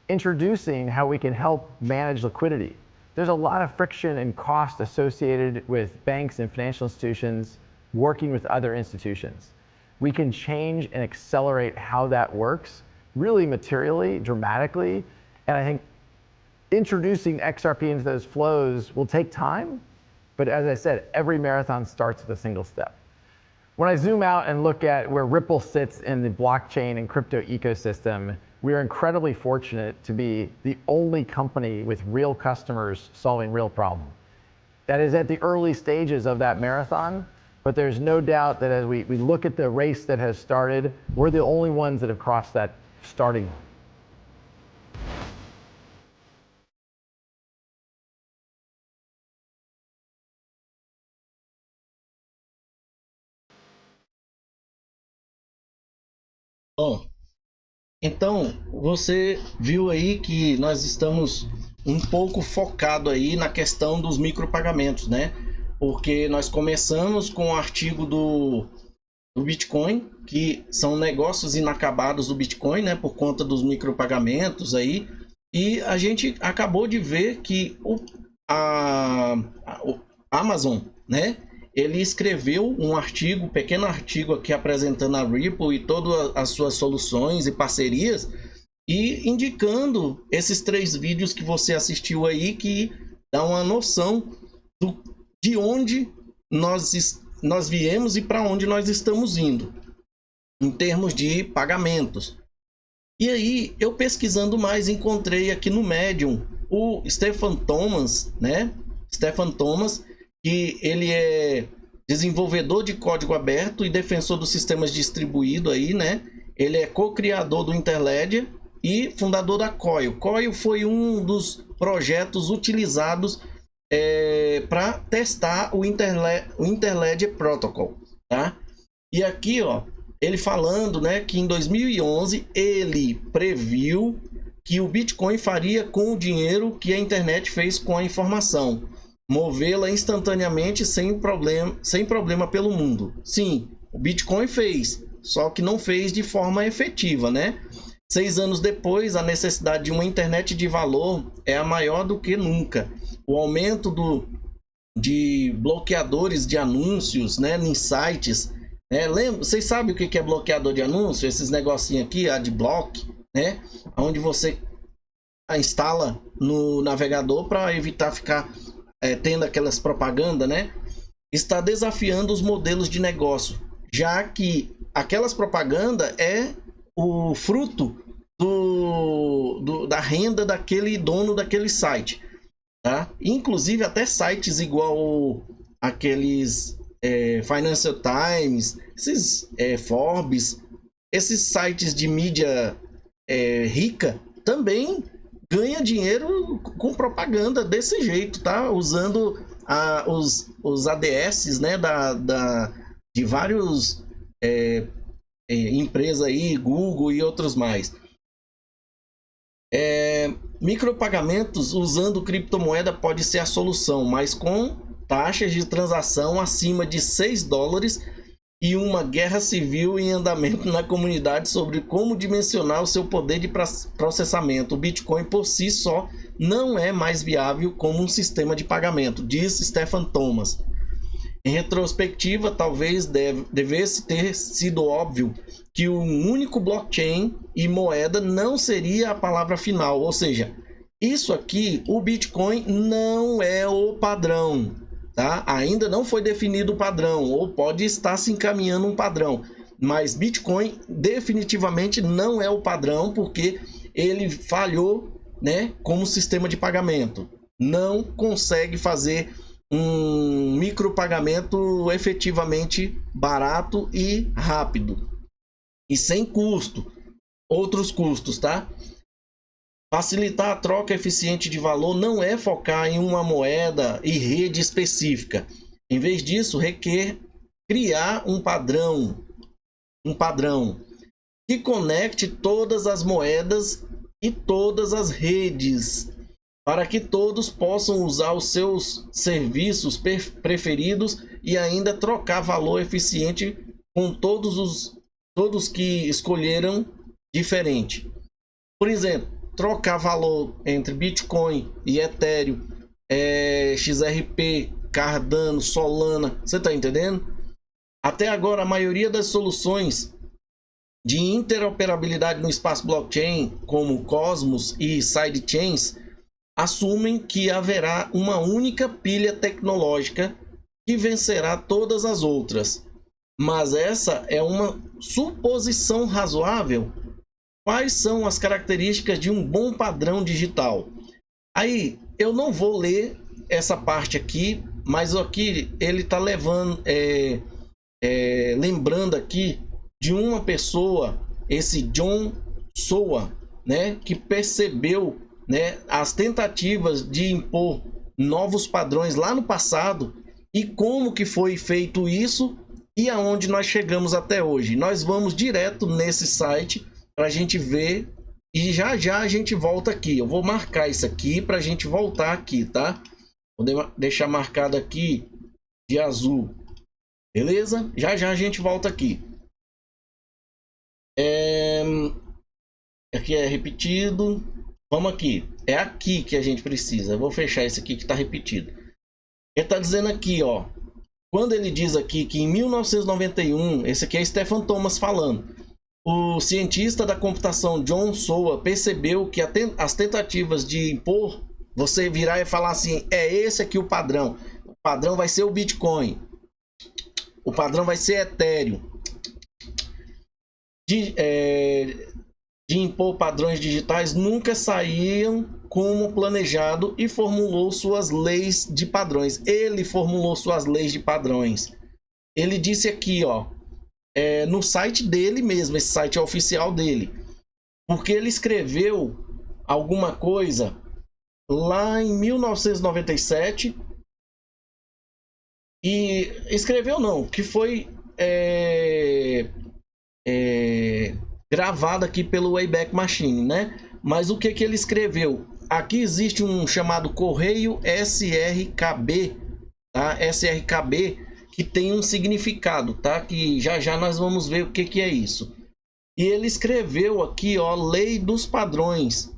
Speaker 4: introducing how we can help manage liquidity. there's a lot of friction and cost associated with banks and financial institutions working with other institutions. We can change and accelerate how that works really materially, dramatically. And I think introducing XRP into those flows will take time. But as I said, every marathon starts with a single step. When I zoom out and look at where Ripple sits in the blockchain and crypto ecosystem, we are incredibly fortunate to be the only company with real customers solving real problems. That is at the early stages of that marathon, but there's no doubt that as we look at the race that has started, we're the only ones that have crossed that starting line.
Speaker 1: Bom, então você viu aí que nós estamos um pouco focado aí na questão dos micropagamentos, né? Porque nós começamos com o artigo do Bitcoin, que são negócios inacabados do Bitcoin, né? Por conta dos micropagamentos aí. E a gente acabou de ver que a Amazon, né? Ele escreveu um artigo, um pequeno artigo aqui apresentando a Ripple e todas as suas soluções e parcerias e indicando esses 3 vídeos que você assistiu aí, que dá uma noção de onde nós viemos e para onde nós estamos indo em termos de pagamentos. E aí, eu pesquisando mais, encontrei aqui no Medium o Stephen Thomas, né? Stephen Thomas, que ele é desenvolvedor de código aberto e defensor dos sistemas distribuídos aí, né? Ele é co-criador do Interledger e fundador da Coil. Coil foi um dos projetos utilizados para testar o Interledger Protocol, tá? E aqui, ó, ele falando, né, que em 2011 ele previu que o Bitcoin faria com o dinheiro que a internet fez com a informação, movê-la instantaneamente sem problema pelo mundo. Sim, o Bitcoin fez, só que não fez de forma efetiva, né? 6 anos depois, a necessidade de uma internet de valor é a maior do que nunca. O aumento de bloqueadores de anúncios, né, em sites, né? Vocês sabem o que é bloqueador de anúncio? Esses negocinhos aqui, adblock, né? Onde você instala no navegador para evitar ficar tendo aquelas propagandas, né? Está desafiando os modelos de negócio, já que aquelas propagandas é o fruto da renda daquele dono daquele site, tá? Inclusive até sites igual aqueles Financial Times, esses Forbes, esses sites de mídia rica também ganha dinheiro com propaganda desse jeito, tá? Usando os ADS, né, de vários empresas aí, Google e outros mais. Micropagamentos usando criptomoeda pode ser a solução, mas com taxas de transação acima de $6 e uma guerra civil em andamento na comunidade sobre como dimensionar o seu poder de processamento. O Bitcoin por si só não é mais viável como um sistema de pagamento, diz Stephen Thomas. Em retrospectiva, talvez devesse ter sido óbvio que o único blockchain e moeda não seria a palavra final, ou seja, isso aqui, o Bitcoin não é o padrão. Tá? Ainda não foi definido o padrão, ou pode estar se encaminhando um padrão, mas Bitcoin definitivamente não é o padrão, porque ele falhou, né, como sistema de pagamento. Não consegue fazer um micropagamento efetivamente barato e rápido e sem custo, outros custos, tá? Facilitar a troca eficiente de valor não é focar em uma moeda e rede específica. Em vez disso, requer criar um padrão que conecte todas as moedas e todas as redes, para que todos possam usar os seus serviços preferidos e ainda trocar valor eficiente com todos que escolheram diferente. Por exemplo, trocar valor entre Bitcoin e Ethereum XRP, Cardano, Solana, você tá entendendo? Até agora a maioria das soluções de interoperabilidade no espaço blockchain, como Cosmos e sidechains, assumem que haverá uma única pilha tecnológica que vencerá todas as outras. Mas essa é uma suposição razoável. Quais são as características de um bom padrão digital? Aí, eu não vou ler essa parte aqui, mas aqui ele está lembrando aqui de uma pessoa, esse John Soa, né, que percebeu, né, as tentativas de impor novos padrões lá no passado e como que foi feito isso e aonde nós chegamos até hoje. Nós vamos direto nesse site para a gente ver e já já a gente volta aqui. Eu vou marcar isso aqui para a gente voltar aqui, tá? Vou deixar marcado aqui de azul, beleza? Já já a gente volta aqui. Aqui é repetido. Vamos aqui. É aqui que a gente precisa. Eu vou fechar esse aqui que está repetido. Ele está dizendo aqui, ó. Quando ele diz aqui que em 1991, esse aqui é Stephen Thomas falando, o cientista da computação John Soa percebeu que as tentativas de impor, você virar e falar assim, é esse aqui o padrão. O padrão vai ser o Bitcoin. O padrão vai ser Ethereum. De impor padrões digitais nunca saíam como planejado e formulou suas leis de padrões. Ele formulou suas leis de padrões. Ele disse aqui, ó, no site dele mesmo, esse site é oficial dele, porque ele escreveu alguma coisa lá em 1997 e escreveu não, que foi gravado aqui pelo Wayback Machine, né? Mas o que que ele escreveu? Aqui existe um chamado correio SRKB, tá? SRKB, que tem um significado, tá? Que já já nós vamos ver o que que é isso. E ele escreveu aqui, ó, lei dos padrões.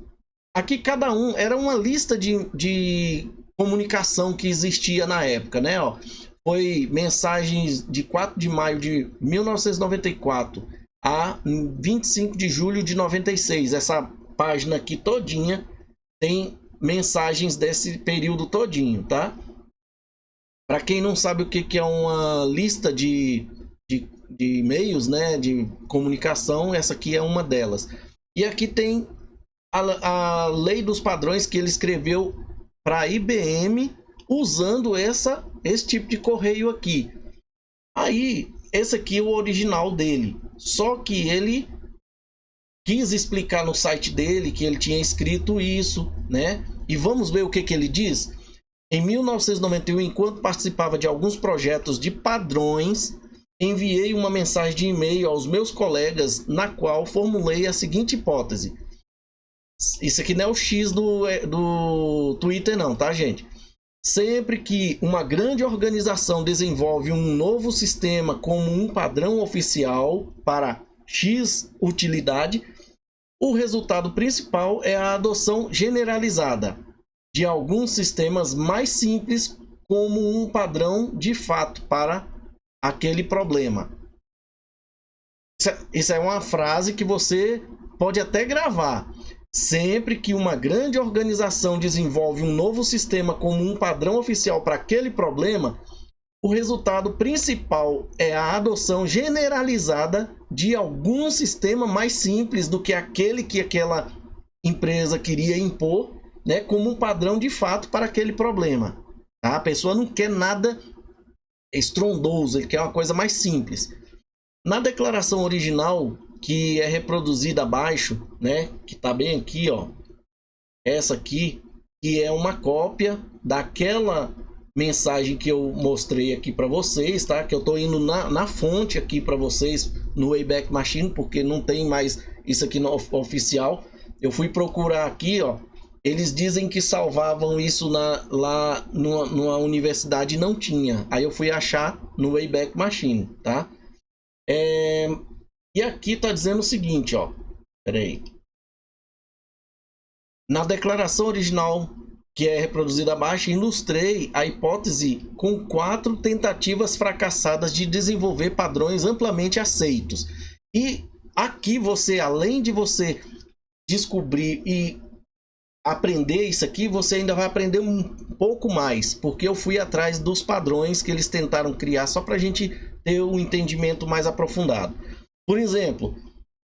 Speaker 1: Aqui cada um era uma lista de comunicação que existia na época, né? Ó, foi mensagens de 4 de maio de 1994 a 25 de julho de 96. Essa página aqui todinha tem mensagens desse período todinho, tá? Para quem não sabe o que é uma lista de e-mails, né, de comunicação, essa aqui é uma delas. E aqui tem a lei dos padrões que ele escreveu para a IBM usando esse tipo de correio aqui. Aí, esse aqui é o original dele. Só que ele quis explicar no site dele que ele tinha escrito isso, né? E vamos ver o que ele diz. Em 1991, enquanto participava de alguns projetos de padrões, enviei uma mensagem de e-mail aos meus colegas na qual formulei a seguinte hipótese. Isso aqui não é o X do Twitter não, tá, gente? Sempre que uma grande organização desenvolve um novo sistema como um padrão oficial para X utilidade, o resultado principal é a adoção generalizada de alguns sistemas mais simples como um padrão de fato para aquele problema. Isso é uma frase que você pode até gravar. Sempre que uma grande organização desenvolve um novo sistema como um padrão oficial para aquele problema, o resultado principal é a adoção generalizada de algum sistema mais simples do que aquele que aquela empresa queria impor, né, como um padrão de fato para aquele problema. Tá? A pessoa não quer nada estrondoso, ele quer uma coisa mais simples. Na declaração original, que é reproduzida abaixo, né, que está bem aqui, ó, essa aqui, que é uma cópia daquela mensagem que eu mostrei aqui para vocês, tá? Que eu estou indo na fonte aqui para vocês no Wayback Machine, porque não tem mais isso aqui no oficial. Eu fui procurar aqui, ó. Eles dizem que salvavam isso lá numa universidade e não tinha. Aí eu fui achar no Wayback Machine, tá? E aqui tá dizendo o seguinte, ó. Pera aí. Na declaração original que é reproduzida abaixo, ilustrei a hipótese com 4 tentativas fracassadas de desenvolver padrões amplamente aceitos. E aqui você, além de você descobrir e aprender isso aqui, você ainda vai aprender um pouco mais, porque eu fui atrás dos padrões que eles tentaram criar só para a gente ter um entendimento mais aprofundado. Por exemplo,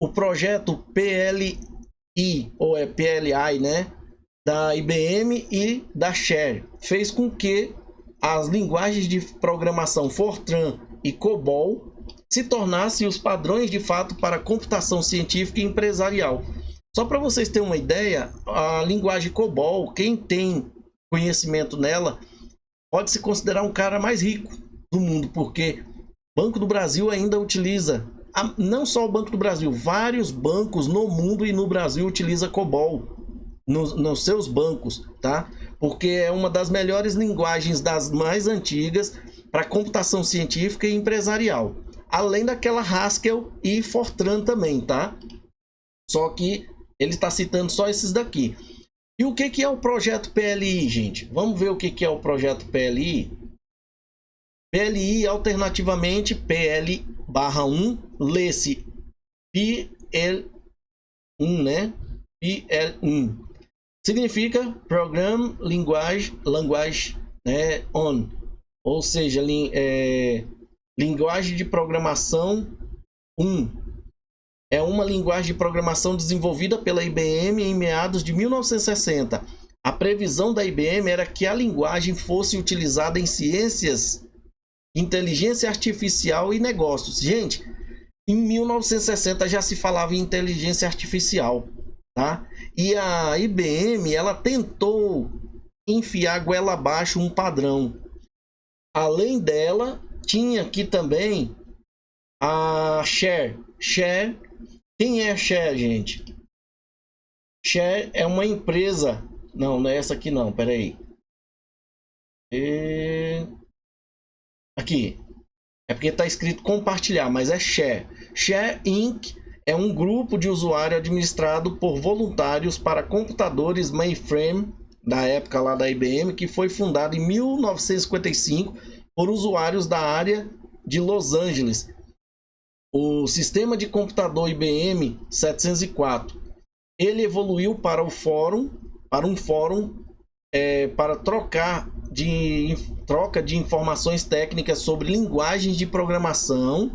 Speaker 1: o projeto PLI, ou é PLI, né, da IBM e da Share, fez com que as linguagens de programação Fortran e COBOL se tornassem os padrões de fato para computação científica e empresarial. Só para vocês terem uma ideia, a linguagem COBOL, quem tem conhecimento nela, pode se considerar um cara mais rico do mundo, porque o Banco do Brasil ainda utiliza, não só o Banco do Brasil, vários bancos no mundo e no Brasil utilizam COBOL nos seus bancos, tá? Porque é uma das melhores linguagens, das mais antigas, para computação científica e empresarial. Além daquela Haskell e Fortran também, tá? Só que ele está citando só esses daqui. E o que é o projeto PLI, gente? Vamos ver o que é o projeto PLI. PLI, alternativamente, PL/1, lê-se PL1, né? PL1. Significa Program Language, né, On. Ou seja, linguagem de programação 1. É uma linguagem de programação desenvolvida pela IBM em meados de 1960. A previsão da IBM era que a linguagem fosse utilizada em ciências, inteligência artificial e negócios. Gente, em 1960 já se falava em inteligência artificial, tá? E a IBM, ela tentou enfiar goela abaixo um padrão. Além dela, tinha aqui também a Share. Share, quem é a Share, gente? Share é uma empresa. Não é essa aqui não, peraí. Aqui. É porque está escrito compartilhar, mas é Share. Share Inc. é um grupo de usuário administrado por voluntários para computadores mainframe, da época lá da IBM, que foi fundado em 1955 por usuários da área de Los Angeles. O sistema de computador IBM 704, ele evoluiu para um fórum para troca de informações técnicas sobre linguagens de programação,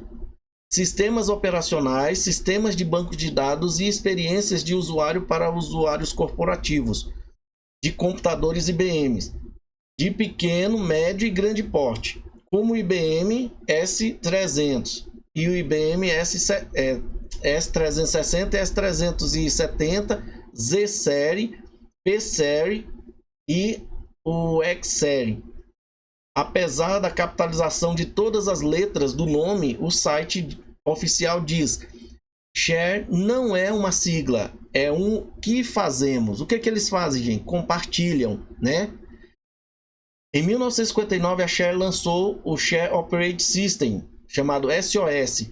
Speaker 1: sistemas operacionais, sistemas de banco de dados e experiências de usuário para usuários corporativos de computadores IBM, de pequeno, médio e grande porte, como o IBM S300 e o IBM S360, S370, Z-Série, P-Série e o X-Série. Apesar da capitalização de todas as letras do nome, o site oficial diz: Share não é uma sigla, é um que fazemos. O que eles fazem, gente? Compartilham, né? Em 1959, a Share lançou o Share Operating System, chamado SOS,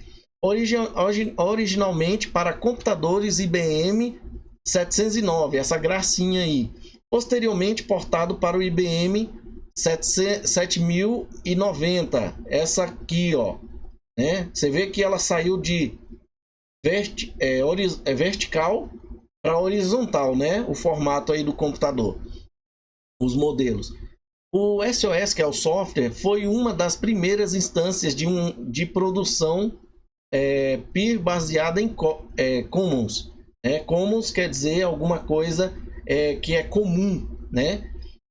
Speaker 1: originalmente para computadores IBM 709, essa gracinha aí. Posteriormente portado para o IBM 7090, essa aqui, ó, né? Você vê que ela saiu de vertical para horizontal, né? O formato aí do computador, os modelos. O SOS, que é o software, foi uma das primeiras instâncias de produção peer baseada em commons. Commons quer dizer alguma coisa que é comum, né?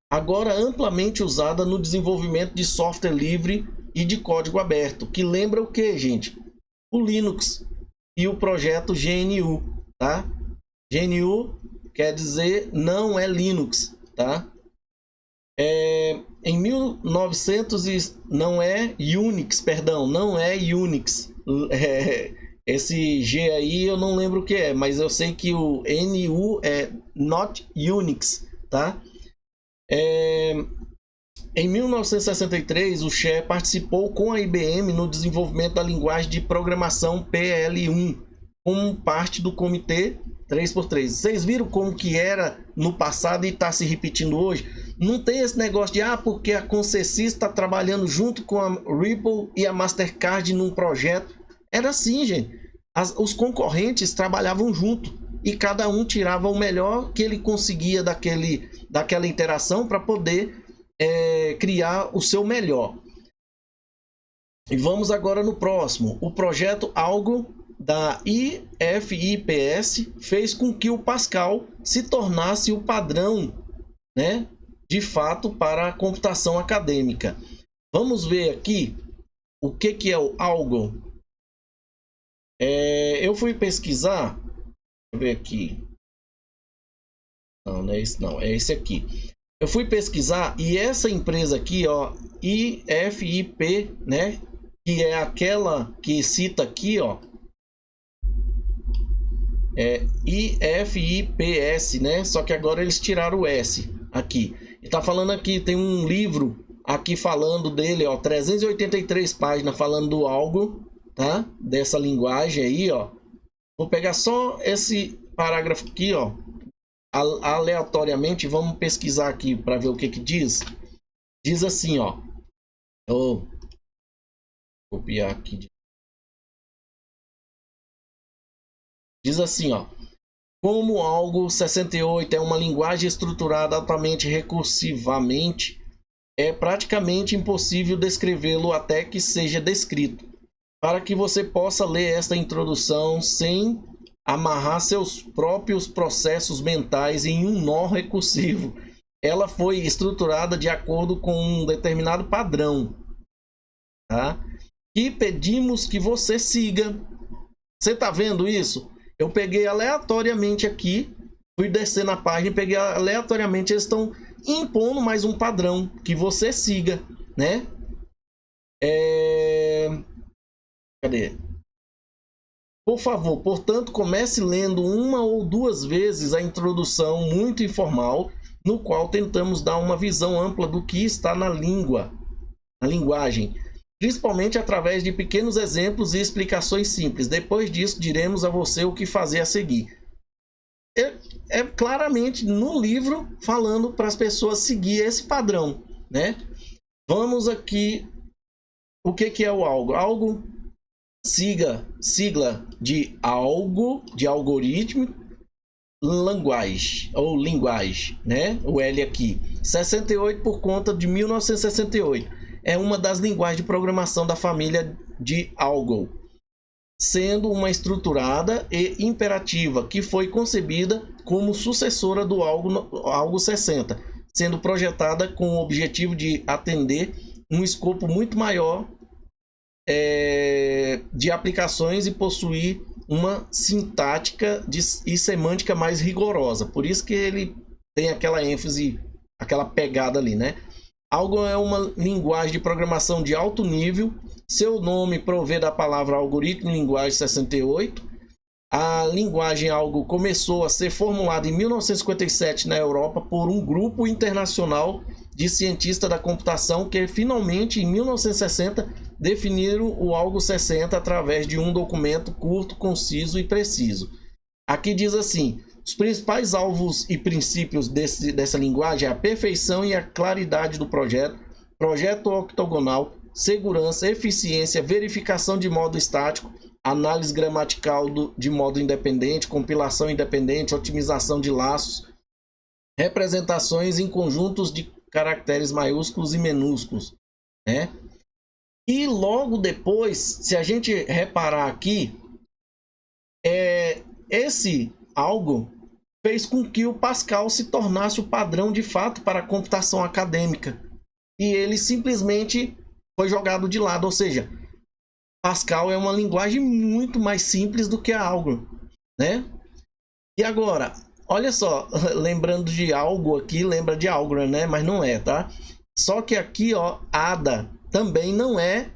Speaker 1: Agora amplamente usada no desenvolvimento de software livre e de código aberto, que lembra o que, gente? O Linux e o projeto GNU, tá? GNU quer dizer não é Linux, tá? Em 1900 não é Unix, perdão, não é Unix. Esse G aí eu não lembro o que é, mas eu sei que o NU é Not Unix, tá? Em 1963, o Share participou com a IBM no desenvolvimento da linguagem de programação PL1, como parte do comitê 3x3. Vocês viram como que era no passado e está se repetindo hoje? Não tem esse negócio de porque a Concessis está trabalhando junto com a Ripple e a Mastercard num projeto. Era assim, gente. Os concorrentes trabalhavam junto e cada um tirava o melhor que ele conseguia daquela interação para poder criar o seu melhor. E vamos agora no próximo. O projeto Algo da IFIPS fez com que o Pascal se tornasse o padrão, né, de fato para a computação acadêmica. Vamos ver aqui o que é o Algo. Eu fui pesquisar. Deixa eu ver aqui. Não é esse não, é esse aqui. Eu fui pesquisar e essa empresa aqui, ó, IFIP, né, que é aquela que cita aqui, ó, IFIPS, né? Só que agora eles tiraram o S aqui. E tá falando aqui, tem um livro aqui falando dele, ó, 383 páginas falando do Algo, tá? Dessa linguagem aí, ó. Vou pegar só esse parágrafo aqui, ó, aleatoriamente, vamos pesquisar aqui para ver o que diz. Diz assim, ó. Vou copiar aqui. Diz assim, ó. Como Algo 68 é uma linguagem estruturada altamente recursivamente, é praticamente impossível descrevê-lo até que seja descrito. Para que você possa ler esta introdução sem amarrar seus próprios processos mentais em um nó recursivo. Ela foi estruturada de acordo com um determinado padrão, tá? E pedimos que você siga. Você tá vendo isso? Eu peguei aleatoriamente aqui, fui descer na página e peguei aleatoriamente. Eles estão impondo mais um padrão que você siga, né? Cadê? Por favor, portanto, comece lendo uma ou duas vezes a introdução muito informal, no qual tentamos dar uma visão ampla do que está na linguagem, principalmente através de pequenos exemplos e explicações simples. Depois disso, diremos a você o que fazer a seguir. É claramente no livro falando para as pessoas seguir esse padrão, né? Vamos aqui. O que é o Algo? Algo, sigla de algo, de algoritmo, language, ou linguagem, né? O L aqui. 68 por conta de 1968. É uma das linguagens de programação da família de Algo, sendo uma estruturada e imperativa que foi concebida como sucessora do Algo 60, sendo projetada com o objetivo de atender um escopo muito maior de aplicações e possuir uma sintática e semântica mais rigorosa. Por isso que ele tem aquela ênfase, aquela pegada ali, né? Algo é uma linguagem de programação de alto nível. Seu nome provém da palavra algoritmo linguagem 68. A linguagem Algo começou a ser formulada em 1957 na Europa por um grupo internacional de cientistas da computação que finalmente em 1960 definiram o Algo 60 através de um documento curto, conciso e preciso. Aqui diz assim: os principais alvos e princípios dessa linguagem é a perfeição e a claridade do projeto octogonal, segurança, eficiência, verificação de modo estático, análise gramatical de modo independente, compilação independente, otimização de laços, representações em conjuntos de caracteres maiúsculos e minúsculos, né? E logo depois, se a gente reparar aqui, esse Algo fez com que o Pascal se tornasse o padrão de fato para a computação acadêmica. E ele simplesmente foi jogado de lado, ou seja, Pascal é uma linguagem muito mais simples do que a Algo, né? E agora, olha só, lembrando de Algo aqui, lembra de Algol, né? Mas não é, tá? Só que aqui, ó, Ada também não é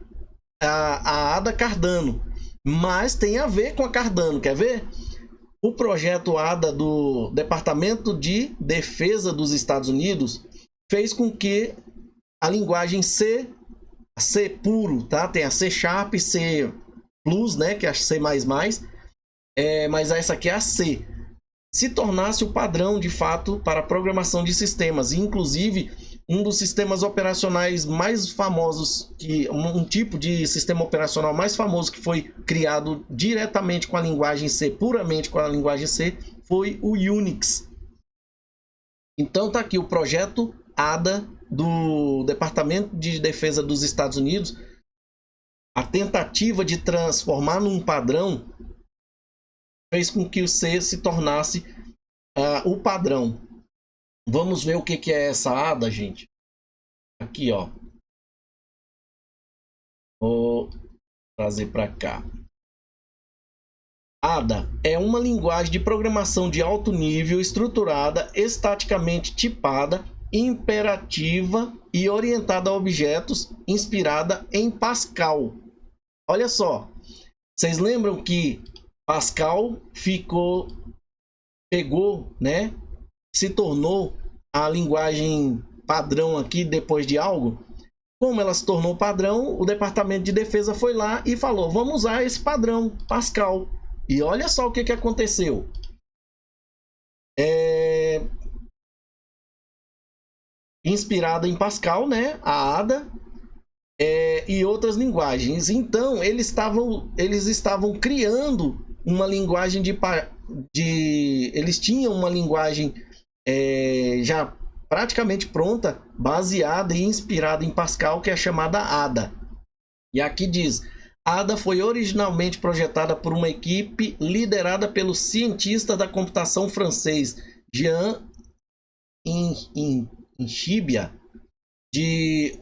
Speaker 1: a Ada Cardano, mas tem a ver com a Cardano, quer ver? O projeto Ada do Departamento de Defesa dos Estados Unidos fez com que a linguagem C puro, tá? Tem a C Sharp, C Plus, né? Que é a C++, mas essa aqui é a C, se tornasse o padrão de fato para a programação de sistemas. Inclusive, um dos sistemas operacionais mais famosos, um tipo de sistema operacional mais famoso que foi criado diretamente com a linguagem C, puramente com a linguagem C, foi o Unix. Então tá aqui o projeto ADA do Departamento de Defesa dos Estados Unidos. A tentativa de transformar num padrão fez com que o C se tornasse o padrão. Vamos ver o que é essa ADA, gente. Aqui, ó. Vou trazer para cá. ADA é uma linguagem de programação de alto nível, estruturada, estaticamente tipada, imperativa e orientada a objetos, inspirada em Pascal. Olha só. Vocês lembram que Pascal pegou, né? Se tornou a linguagem padrão aqui depois de algo. Como ela se tornou padrão, o Departamento de Defesa foi lá e falou: vamos usar esse padrão, Pascal. E olha só o que aconteceu. Inspirada em Pascal, né? A ADA e outras linguagens. Então, eles estavam criando uma linguagem eles tinham uma linguagem já praticamente pronta, baseada e inspirada em Pascal, que é chamada ADA. E aqui diz: ADA foi originalmente projetada por uma equipe liderada pelo cientista da computação francês Jean Inchibia de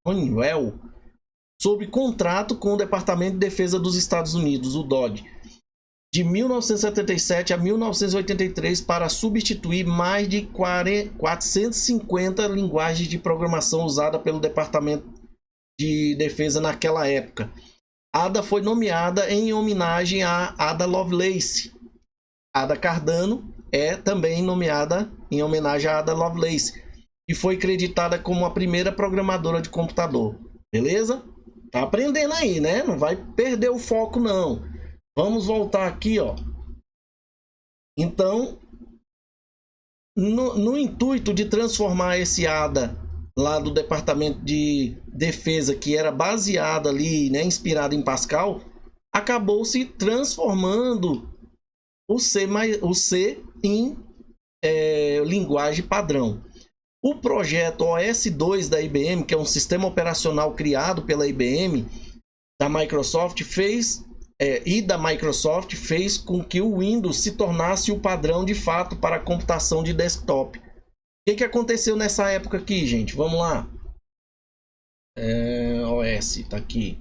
Speaker 1: Honeywell, sob contrato com o Departamento de Defesa dos Estados Unidos, o DoD, de 1977 a 1983, para substituir mais de 450 linguagens de programação usadas pelo Departamento de Defesa naquela época. ADA foi nomeada em homenagem a Ada Lovelace. Ada Cardano é também nomeada em homenagem a Ada Lovelace, que foi creditada como a primeira programadora de computador. Beleza? Tá aprendendo aí, né? Não vai perder o foco, não. Vamos voltar aqui, ó. Então, no intuito de transformar esse ADA lá do Departamento de Defesa, que era baseado ali, né, inspirado em Pascal, acabou se transformando o C em linguagem padrão. O projeto OS2 da IBM, que é um sistema operacional criado pela IBM, da Microsoft, fez com que o Windows se tornasse o padrão de fato para a computação de desktop. O que aconteceu nessa época aqui, gente? Vamos lá. OS, tá aqui.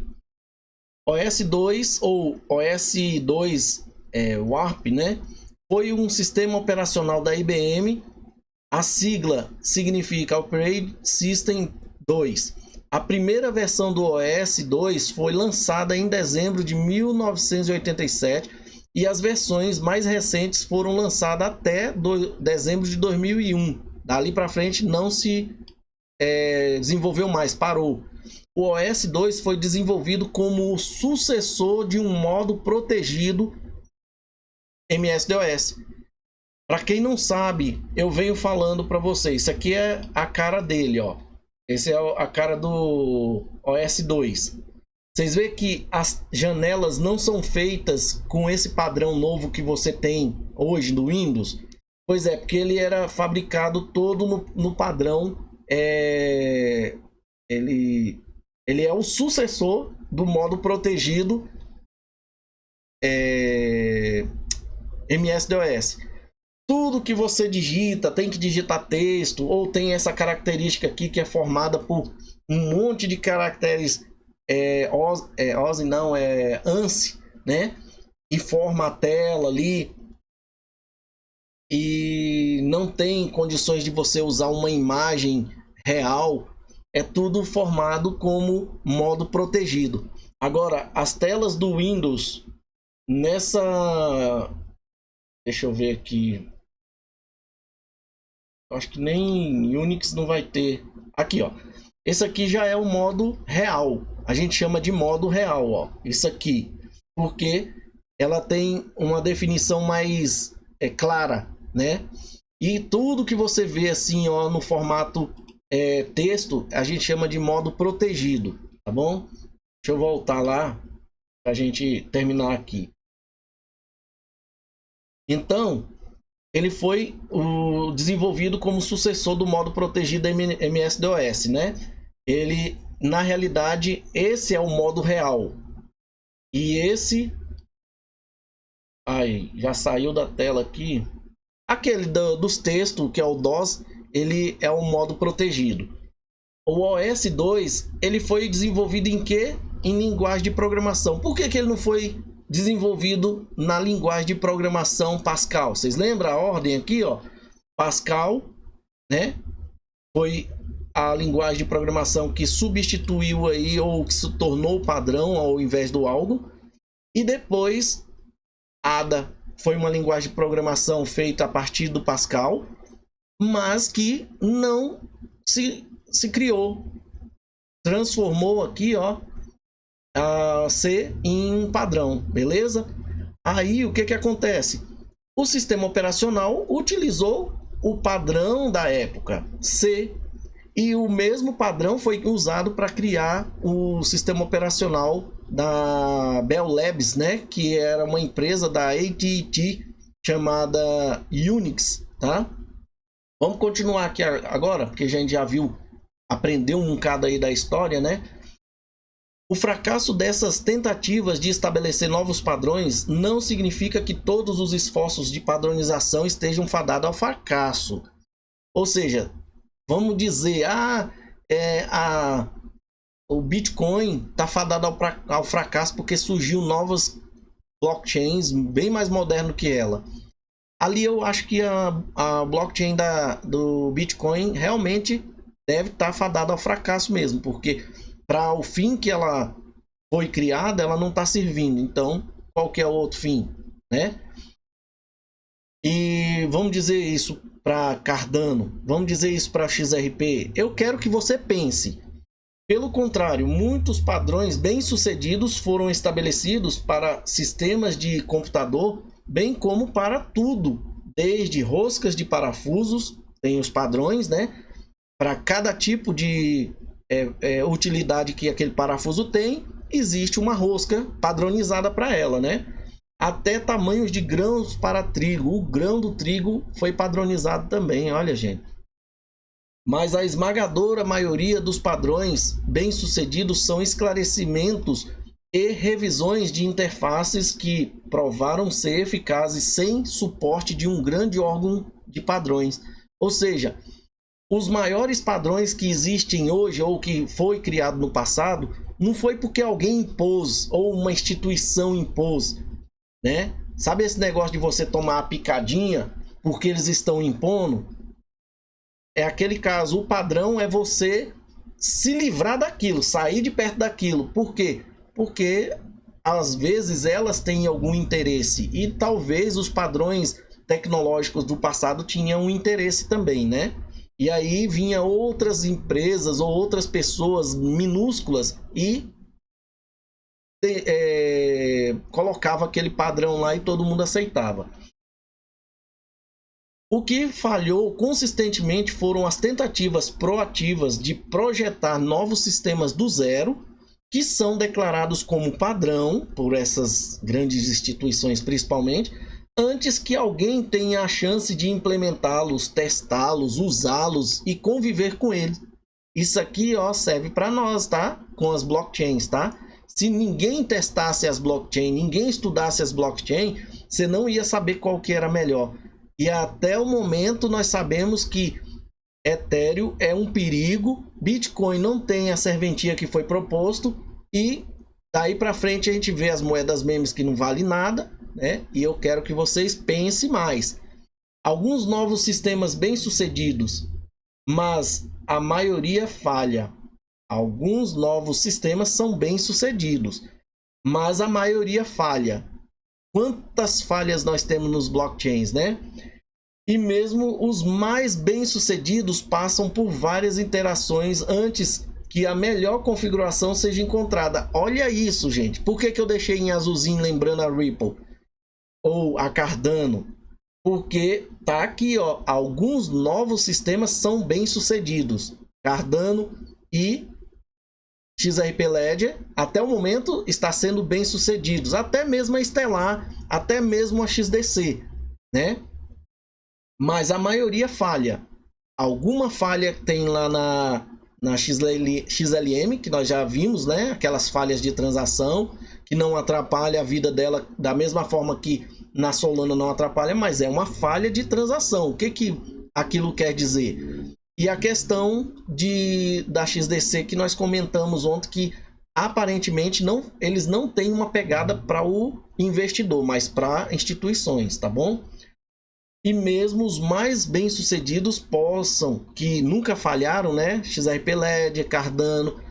Speaker 1: OS2 ou OS2 Warp, né? Foi um sistema operacional da IBM. A sigla significa Operating System 2. A primeira versão do OS 2 foi lançada em dezembro de 1987 e as versões mais recentes foram lançadas até dezembro de 2001. Dali para frente não se desenvolveu mais, parou. O OS 2 foi desenvolvido como o sucessor de um modo protegido MS-DOS. Para quem não sabe, eu venho falando para vocês, isso aqui é a cara dele, ó. Esse é a cara do OS 2. Vocês veem que as janelas não são feitas com esse padrão novo que você tem hoje do Windows? Pois é, porque ele era fabricado todo no padrão. Ele é o sucessor do modo protegido MS-DOS. Tudo que você digita, tem que digitar texto, ou tem essa característica aqui que é formada por um monte de caracteres ANSI, né? E forma a tela ali. E não tem condições de você usar uma imagem real. É tudo formado como modo protegido. Agora, as telas do Windows, deixa eu ver aqui. Acho que nem Unix não vai ter. Aqui, ó. Esse aqui já é o modo real. A gente chama de modo real, ó. Isso aqui. porque ela tem uma definição mais clara, né? E tudo que você vê assim, ó, no formato texto, a gente chama de modo protegido, tá bom? Deixa eu voltar lá para a gente terminar aqui. Então, ele foi desenvolvido como sucessor do modo protegido MS-DOS, né? Ele, na realidade, esse é o modo real. E esse... Ai, já saiu da tela aqui. Aquele dos textos, que é o DOS, ele é o modo protegido. O OS2, ele foi desenvolvido em quê? Em linguagem de programação. Por que ele não foi desenvolvido na linguagem de programação Pascal? Vocês lembram a ordem aqui, ó? Pascal, né? Foi a linguagem de programação que substituiu aí, ou que se tornou o padrão ao invés do algo. E depois, Ada foi uma linguagem de programação feita a partir do Pascal, mas que não se criou, transformou aqui, ó, a C em um padrão, beleza? Aí o que acontece? O sistema operacional utilizou o padrão da época, C, e o mesmo padrão foi usado para criar o sistema operacional da Bell Labs, né? Que era uma empresa da AT&T chamada Unix, tá? Vamos continuar aqui agora, porque a gente já viu, aprendeu um bocado aí da história, né? O fracasso dessas tentativas de estabelecer novos padrões não significa que todos os esforços de padronização estejam fadados ao fracasso. Ou seja, vamos dizer, o Bitcoin está fadado ao fracasso porque surgiu novas blockchains bem mais modernas que ela. Ali eu acho que a blockchain do Bitcoin realmente deve estar fadada ao fracasso mesmo, porque para o fim que ela foi criada, ela não está servindo. Então, qual que é o outro fim, né? E vamos dizer isso para Cardano, vamos dizer isso para XRP. Eu quero que você pense. Pelo contrário, muitos padrões bem-sucedidos foram estabelecidos para sistemas de computador, bem como para tudo, desde roscas de parafusos, tem os padrões, né? Para cada tipo de utilidade que aquele parafuso tem, existe uma rosca padronizada para ela, né? Até tamanhos de grãos para trigo. O grão do trigo foi padronizado também, olha, gente. Mas a esmagadora maioria dos padrões bem-sucedidos são esclarecimentos e revisões de interfaces que provaram ser eficazes sem suporte de um grande órgão de padrões. Ou seja, os maiores padrões que existem hoje ou que foi criado no passado, não foi porque alguém impôs ou uma instituição impôs, né? Sabe esse negócio de você tomar a picadinha porque eles estão impondo? É aquele caso, o padrão é você se livrar daquilo, sair de perto daquilo. Por quê? Porque às vezes elas têm algum interesse e talvez os padrões tecnológicos do passado tinham um interesse também, né? E aí vinha outras empresas ou outras pessoas minúsculas e colocava aquele padrão lá e todo mundo aceitava. O que falhou consistentemente foram as tentativas proativas de projetar novos sistemas do zero, que são declarados como padrão por essas grandes instituições principalmente, antes que alguém tenha a chance de implementá-los, testá-los, usá-los e conviver com eles. Isso aqui, ó, serve para nós, tá? Com as blockchains, tá? Se ninguém testasse as blockchains, ninguém estudasse as blockchains, você não ia saber qual que era melhor. E até o momento nós sabemos que Ethereum é um perigo, Bitcoin não tem a serventia que foi proposto e daí para frente a gente vê as moedas memes que não valem nada, né? E eu quero que vocês pensem mais. Alguns novos sistemas bem-sucedidos, mas a maioria falha. Alguns novos sistemas são bem-sucedidos, mas a maioria falha. Quantas falhas nós temos nos blockchains, né? E mesmo os mais bem-sucedidos passam por várias interações antes que a melhor configuração seja encontrada. Olha isso, gente. Por que eu deixei em azulzinho lembrando a Ripple ou a Cardano? Porque tá aqui, ó, alguns novos sistemas são bem sucedidos. Cardano e XRP Ledger, até o momento, está sendo bem sucedidos. Até mesmo a Stellar, até mesmo a XDC, né? Mas a maioria falha. Alguma falha tem lá na XLM, que nós já vimos, né? Aquelas falhas de transação, que não atrapalha a vida dela da mesma forma que na Solana não atrapalha, mas é uma falha de transação. O que aquilo quer dizer? E a questão da XDC que nós comentamos ontem, que aparentemente eles não têm uma pegada para o investidor, mas para instituições, tá bom? E mesmo os mais bem-sucedidos que nunca falharam, né? XRP Ledger, Cardano,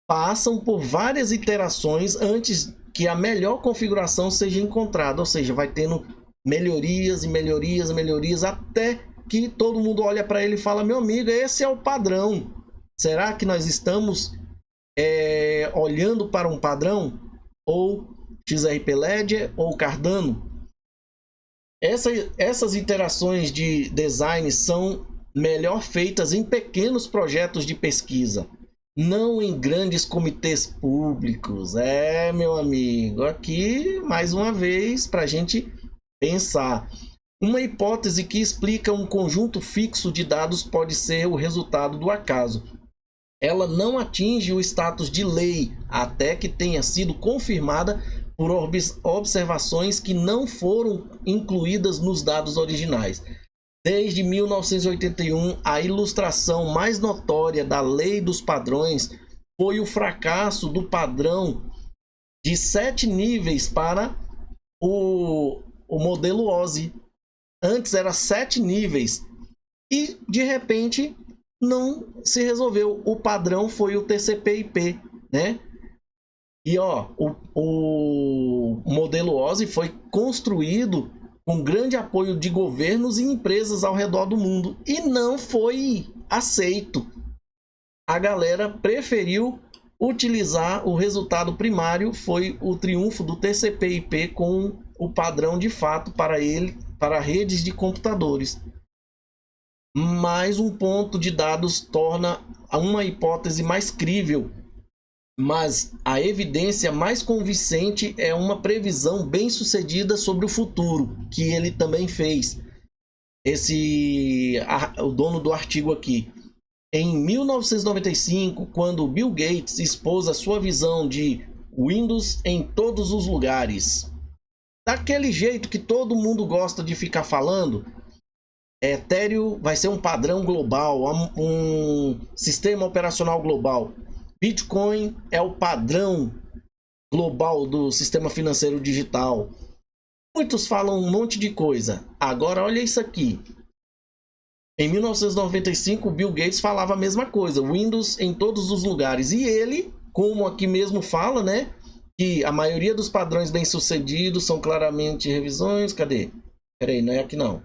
Speaker 1: passam por várias iterações antes que a melhor configuração seja encontrada. Ou seja, vai tendo melhorias e melhorias e melhorias até que todo mundo olha para ele e fala: meu amigo, esse é o padrão. Será que nós estamos olhando para um padrão? Ou XRP Ledger ou Cardano? Essas iterações de design são melhor feitas em pequenos projetos de pesquisa, não em grandes comitês públicos. Meu amigo, aqui mais uma vez para a gente pensar. Uma hipótese que explica um conjunto fixo de dados pode ser o resultado do acaso. Ela não atinge o status de lei até que tenha sido confirmada por observações que não foram incluídas nos dados originais. Desde 1981, a ilustração mais notória da lei dos padrões foi o fracasso do padrão de 7 níveis para o modelo OSI. Antes era 7 níveis e de repente não se resolveu. O padrão foi o TCP/IP, né? E ó, o modelo OSI foi construído com grande apoio de governos e empresas ao redor do mundo e não foi aceito. A galera preferiu utilizar o resultado primário, foi o triunfo do TCP/IP com o padrão de fato para redes de computadores. Mais um ponto de dados torna uma hipótese mais crível, mas a evidência mais convincente é uma previsão bem sucedida sobre o futuro, que ele também fez. O dono do artigo aqui. Em 1995, quando Bill Gates expôs a sua visão de Windows em todos os lugares, daquele jeito que todo mundo gosta de ficar falando, Ethereum vai ser um padrão global, um sistema operacional global. Bitcoin é o padrão global do sistema financeiro digital. Muitos falam um monte de coisa. Agora olha isso aqui. Em 1995, Bill Gates falava a mesma coisa. Windows em todos os lugares. E ele, como aqui mesmo fala, né? Que a maioria dos padrões bem-sucedidos são claramente revisões. Cadê? Peraí, não é aqui não.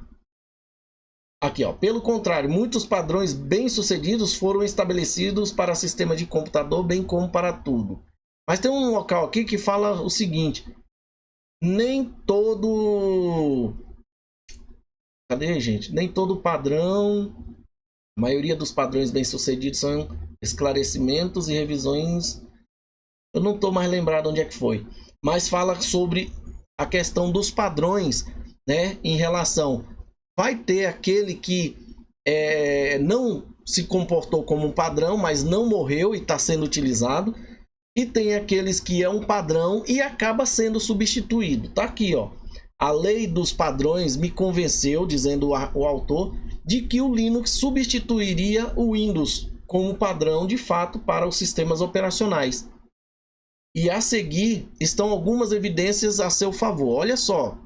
Speaker 1: Aqui, ó. Pelo contrário, muitos padrões bem-sucedidos foram estabelecidos para sistema de computador, bem como para tudo. Mas tem um local aqui que fala o seguinte: nem todo... Cadê, gente? Nem todo padrão... A maioria dos padrões bem-sucedidos são esclarecimentos e revisões... Eu não estou mais lembrado onde é que foi. Mas fala sobre a questão dos padrões, né? Em relação... Vai ter aquele que não se comportou como um padrão, mas não morreu e está sendo utilizado. E tem aqueles que é um padrão e acaba sendo substituído. Tá aqui, ó. A lei dos padrões me convenceu, dizendo o autor, de que o Linux substituiria o Windows como padrão de fato para os sistemas operacionais. E a seguir estão algumas evidências a seu favor. Olha só.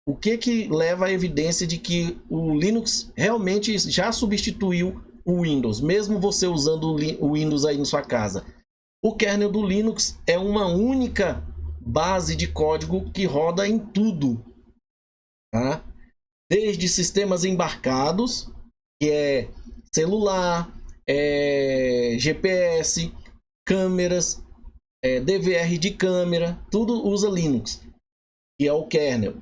Speaker 1: O que leva à evidência de que o Linux realmente já substituiu o Windows, mesmo você usando o Windows aí em sua casa? O kernel do Linux é uma única base de código que roda em tudo, tá? Desde sistemas embarcados, que é celular, GPS, câmeras, DVR de câmera, tudo usa Linux, que é o kernel.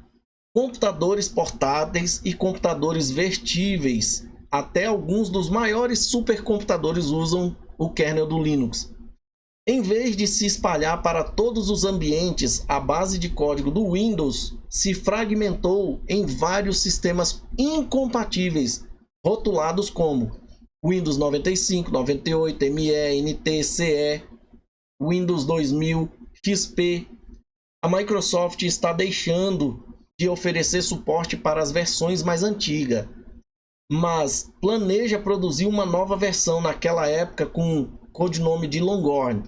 Speaker 1: Computadores portáteis e computadores vestíveis, até alguns dos maiores supercomputadores usam o kernel do Linux. Em vez de se espalhar para todos os ambientes, a base de código do Windows se fragmentou em vários sistemas incompatíveis, rotulados como Windows 95, 98, ME, NT, CE, Windows 2000, XP. A Microsoft está deixando de oferecer suporte para as versões mais antigas, mas planeja produzir uma nova versão naquela época com o codinome de Longhorn,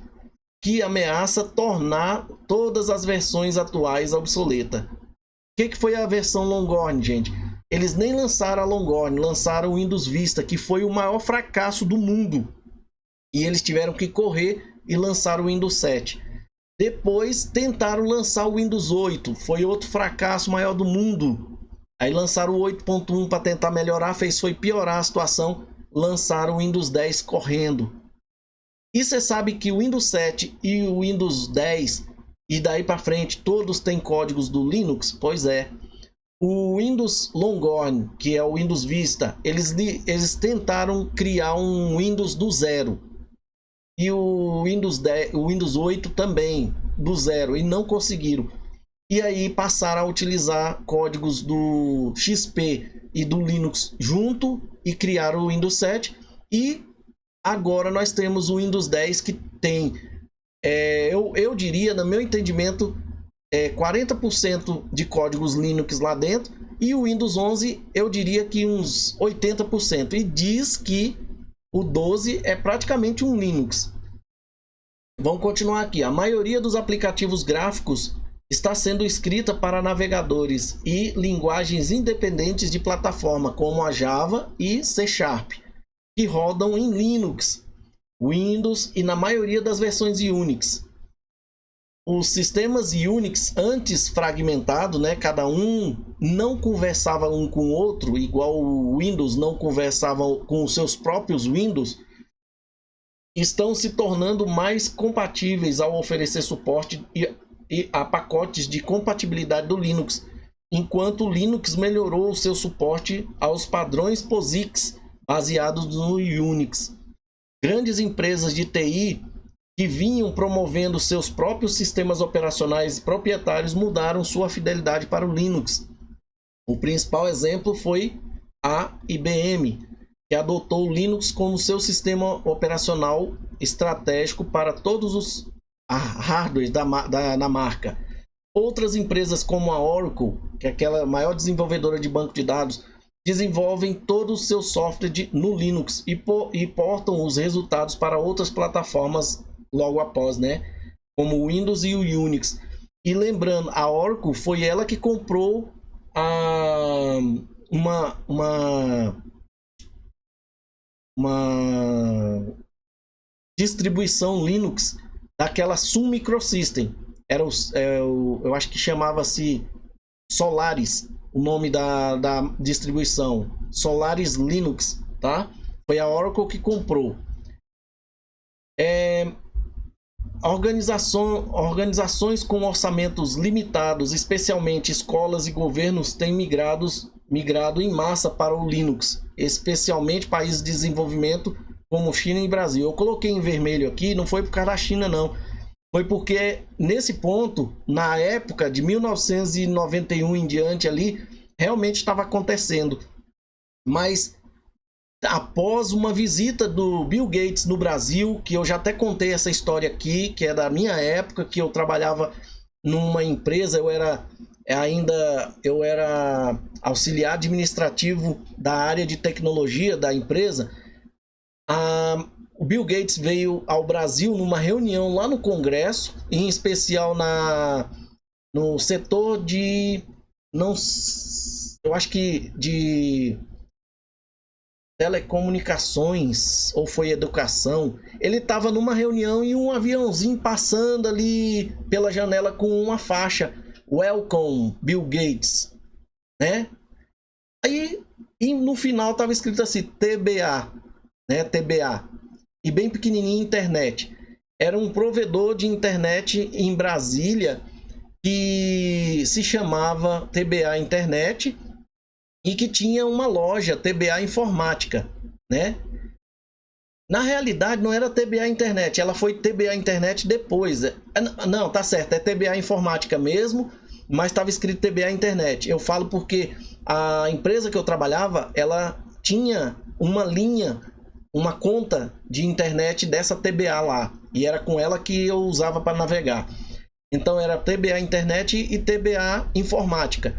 Speaker 1: que ameaça tornar todas as versões atuais obsoletas. O que foi a versão Longhorn, gente? Eles nem lançaram a Longhorn, lançaram o Windows Vista, que foi o maior fracasso do mundo. E eles tiveram que correr e lançar o Windows 7. Depois tentaram lançar o Windows 8, foi outro fracasso maior do mundo. Aí lançaram o 8.1 para tentar melhorar, foi piorar a situação, lançaram o Windows 10 correndo. E você sabe que o Windows 7 e o Windows 10 e daí para frente todos têm códigos do Linux? Pois é. O Windows Longhorn, que é o Windows Vista, eles tentaram criar um Windows do zero. E o Windows 10, o Windows 8 também do zero, e não conseguiram. E aí passaram a utilizar códigos do XP e do Linux junto e criaram o Windows 7. E agora nós temos o Windows 10 que tem, eu diria, no meu entendimento, 40% de códigos Linux lá dentro. E o Windows 11 eu diria que uns 80%. E diz que o 12 é praticamente um Linux. Vamos continuar aqui. A maioria dos aplicativos gráficos está sendo escrita para navegadores e linguagens independentes de plataforma, como a Java e C#, que rodam em Linux, Windows e na maioria das versões Unix. Os sistemas Unix antes fragmentados, né, cada um não conversava um com o outro, igual o Windows não conversava com os seus próprios Windows, estão se tornando mais compatíveis ao oferecer suporte a pacotes de compatibilidade do Linux, enquanto o Linux melhorou o seu suporte aos padrões POSIX baseados no Unix. Grandes empresas de TI que vinham promovendo seus próprios sistemas operacionais proprietários mudaram sua fidelidade para o Linux. O principal exemplo foi a IBM, que adotou o Linux como seu sistema operacional estratégico para todos os hardwares da marca. Outras empresas como a Oracle, que é aquela maior desenvolvedora de banco de dados, desenvolvem todo o seu software no Linux e portam os resultados para outras plataformas logo após, né? Como o Windows e o Unix. E lembrando, a Oracle foi ela que comprou uma distribuição Linux daquela Sun Microsystem. Eu acho que chamava-se Solaris, o nome da distribuição. Solaris Linux, tá? Foi a Oracle que comprou. Organizações com orçamentos limitados, especialmente escolas e governos, têm migrado em massa para o Linux, especialmente países de desenvolvimento como China e Brasil. Eu coloquei em vermelho aqui, não foi por causa da China não, foi porque nesse ponto, na época de 1991 em diante ali, realmente estava acontecendo. Mas após uma visita do Bill Gates no Brasil, que eu já até contei essa história aqui, que é da minha época, que eu trabalhava numa empresa, eu era auxiliar administrativo da área de tecnologia da empresa. O Bill Gates veio ao Brasil numa reunião lá no Congresso, em especial no setor de, eu acho que de telecomunicações, ou foi educação. Ele estava numa reunião e um aviãozinho passando ali pela janela com uma faixa Welcome Bill Gates, né? Aí e no final estava escrito assim, TBA, né, TBA, e bem pequenininho internet. Era um provedor de internet em Brasília que se chamava TBA Internet e que tinha uma loja TBA Informática, né? Na realidade não era TBA Internet, ela foi TBA Internet depois. Não, tá certo, é TBA Informática mesmo, mas estava escrito TBA Internet. Eu falo porque a empresa que eu trabalhava, ela tinha uma linha, uma conta de internet dessa TBA lá, e era com ela que eu usava para navegar. Então era TBA Internet e TBA Informática.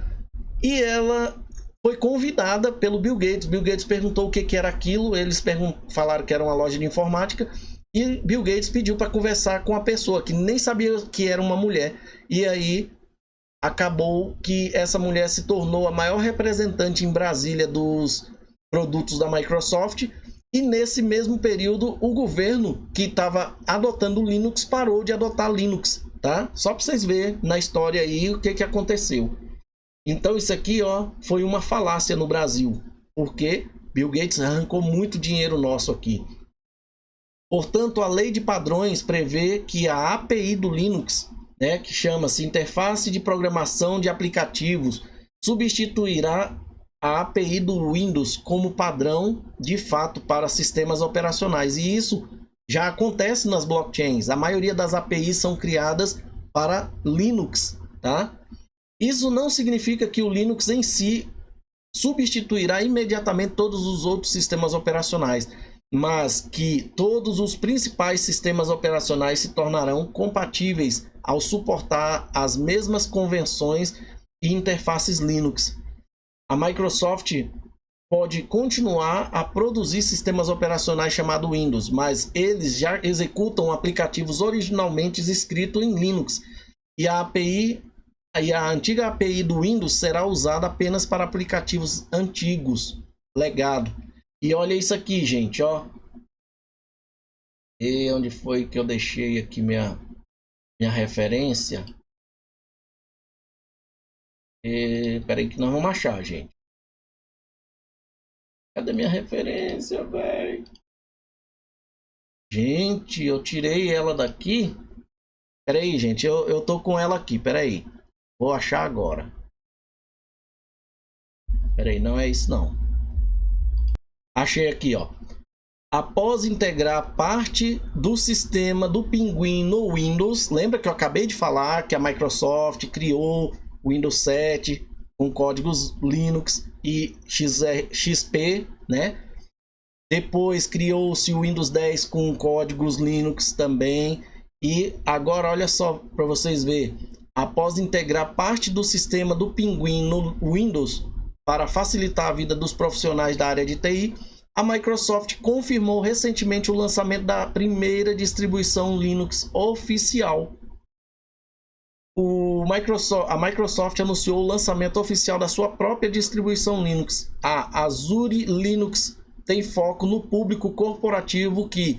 Speaker 1: E ela foi convidada pelo Bill Gates. Bill Gates perguntou o que era aquilo, eles falaram que era uma loja de informática, e Bill Gates pediu para conversar com a pessoa, que nem sabia que era uma mulher. E aí acabou que essa mulher se tornou a maior representante em Brasília dos produtos da Microsoft. E nesse mesmo período, o governo que estava adotando o Linux parou de adotar Linux, tá? Só para vocês verem na história aí o que aconteceu. Então isso aqui, ó, foi uma falácia no Brasil, porque Bill Gates arrancou muito dinheiro nosso aqui. Portanto, a lei de padrões prevê que a API do Linux, né, que chama-se Interface de Programação de Aplicativos, substituirá a API do Windows como padrão de fato para sistemas operacionais. E isso já acontece nas blockchains. A maioria das APIs são criadas para Linux, tá? Isso não significa que o Linux em si substituirá imediatamente todos os outros sistemas operacionais, mas que todos os principais sistemas operacionais se tornarão compatíveis ao suportar as mesmas convenções e interfaces Linux. A Microsoft pode continuar a produzir sistemas operacionais chamados Windows, mas eles já executam aplicativos originalmente escritos em Linux, e a antiga API do Windows será usada apenas para aplicativos antigos, legado. E olha isso aqui, gente, ó. E onde foi que eu deixei aqui minha referência? Peraí que nós vamos achar, gente. Cadê minha referência, velho? Gente, eu tirei ela daqui. Peraí, gente, eu tô com ela aqui, peraí. Vou achar agora. Peraí, não é isso não. Achei aqui, ó. Após integrar parte do sistema do Pinguim no Windows, lembra que eu acabei de falar que a Microsoft criou o Windows 7 com códigos Linux e XP, né? Depois criou-se o Windows 10 com códigos Linux também. E agora olha só para vocês verem. Após integrar parte do sistema do Pinguim no Windows para facilitar a vida dos profissionais da área de TI, a Microsoft confirmou recentemente o lançamento da primeira distribuição Linux oficial. A Microsoft anunciou o lançamento oficial da sua própria distribuição Linux. A Azure Linux tem foco no público corporativo que,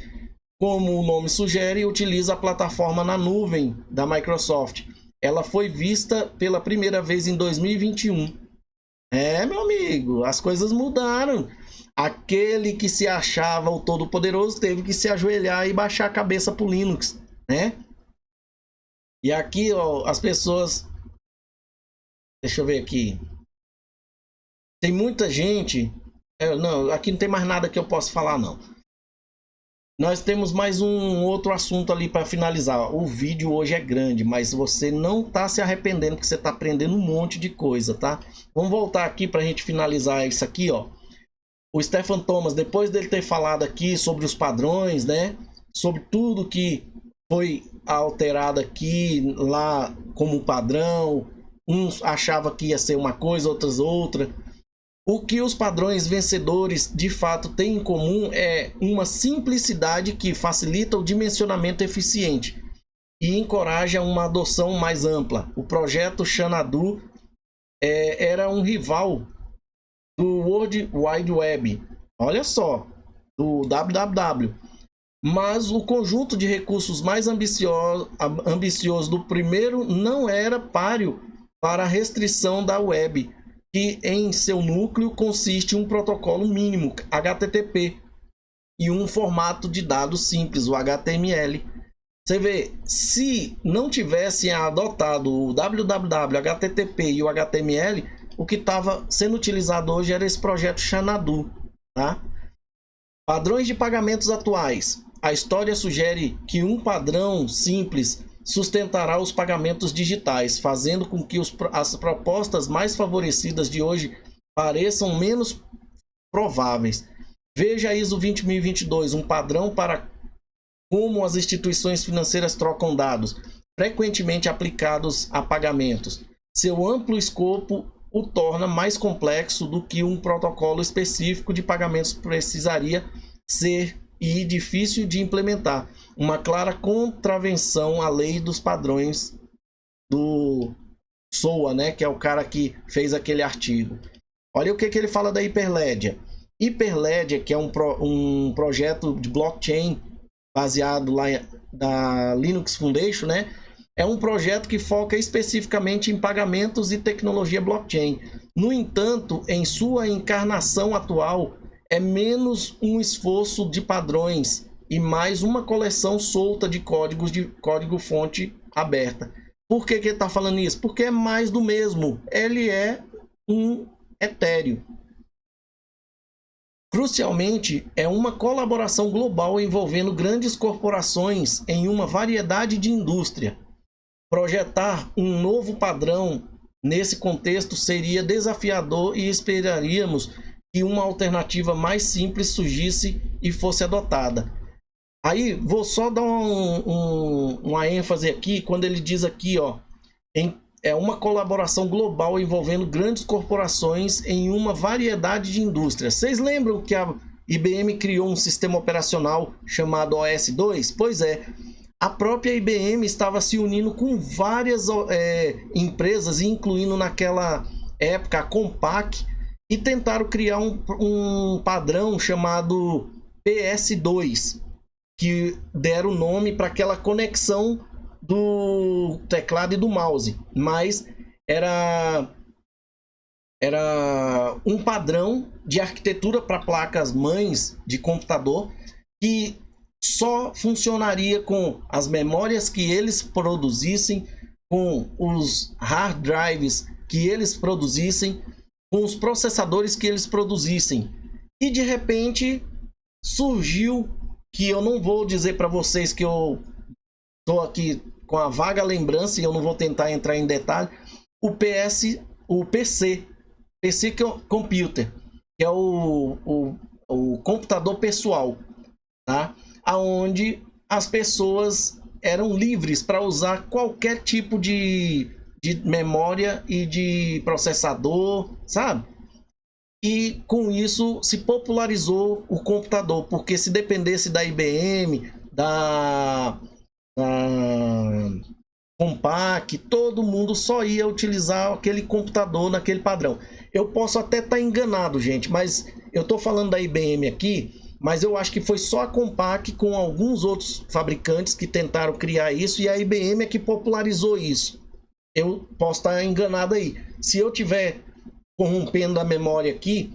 Speaker 1: como o nome sugere, utiliza a plataforma na nuvem da Microsoft. Ela foi vista pela primeira vez em 2021. Meu amigo, as coisas mudaram. Aquele que se achava o todo-poderoso teve que se ajoelhar e baixar a cabeça pro Linux, né? E aqui, ó, as pessoas... Deixa eu ver aqui. Tem muita gente... Não, aqui não tem mais nada que eu possa falar, não. Nós temos mais um outro assunto ali para finalizar. O vídeo hoje é grande, mas você não tá se arrependendo, porque você tá aprendendo um monte de coisa, tá? Vamos voltar aqui para a gente finalizar isso aqui, ó. O Stephen Thomas, depois dele ter falado aqui sobre os padrões, né? Sobre tudo que foi alterado aqui, lá como padrão. Uns achavam que ia ser uma coisa, outras outra. O que os padrões vencedores de fato têm em comum é uma simplicidade que facilita o dimensionamento eficiente e encoraja uma adoção mais ampla. O projeto Xanadu era um rival do World Wide Web, olha só, do www, mas o conjunto de recursos mais ambicioso do primeiro não era páreo para a restrição da web, que em seu núcleo consiste em um protocolo mínimo, HTTP, e um formato de dados simples, o HTML. Você vê, se não tivessem adotado o www, HTTP e o HTML, o que estava sendo utilizado hoje era esse projeto Xanadu, tá? Padrões de pagamentos atuais. A história sugere que um padrão simples sustentará os pagamentos digitais, fazendo com que as propostas mais favorecidas de hoje pareçam menos prováveis. Veja a ISO 20022, um padrão para como as instituições financeiras trocam dados, frequentemente aplicados a pagamentos. Seu amplo escopo o torna mais complexo do que um protocolo específico de pagamentos precisaria ser e difícil de implementar. Uma clara contravenção à lei dos padrões do SOA, né, que é o cara que fez aquele artigo. Olha o que ele fala da Hyperledger. Hyperledger, que é um projeto de blockchain baseado lá da Linux Foundation, né? É um projeto que foca especificamente em pagamentos e tecnologia blockchain. No entanto, em sua encarnação atual, é menos um esforço de padrões e mais uma coleção solta de códigos de código-fonte aberta. Por que ele está falando isso? Porque é mais do mesmo. Ele é um etéreo. Crucialmente, é uma colaboração global envolvendo grandes corporações em uma variedade de indústria. Projetar um novo padrão nesse contexto seria desafiador e esperaríamos que uma alternativa mais simples surgisse e fosse adotada. Aí, vou só dar uma ênfase aqui, quando ele diz aqui, ó, é uma colaboração global envolvendo grandes corporações em uma variedade de indústrias. Vocês lembram que a IBM criou um sistema operacional chamado OS/2? Pois é, a própria IBM estava se unindo com várias empresas, incluindo naquela época a Compaq, e tentaram criar um padrão chamado PS2, que deram o nome para aquela conexão do teclado e do mouse, mas era um padrão de arquitetura para placas mães de computador que só funcionaria com as memórias que eles produzissem, com os hard drives que eles produzissem, com os processadores que eles produzissem. E de repente surgiu, que eu não vou dizer para vocês, que eu estou aqui com a vaga lembrança e eu não vou tentar entrar em detalhe, o PC Computer, que é o computador pessoal, tá? Aonde as pessoas eram livres para usar qualquer tipo de memória e de processador, sabe? E com isso se popularizou o computador, porque se dependesse da IBM, da Compaq, todo mundo só ia utilizar aquele computador naquele padrão. Eu posso até estar enganado, gente, mas eu estou falando da IBM aqui, mas eu acho que foi só a Compaq com alguns outros fabricantes que tentaram criar isso, e a IBM é que popularizou isso. Eu posso estar enganado aí. Se eu tiver corrompendo a memória aqui,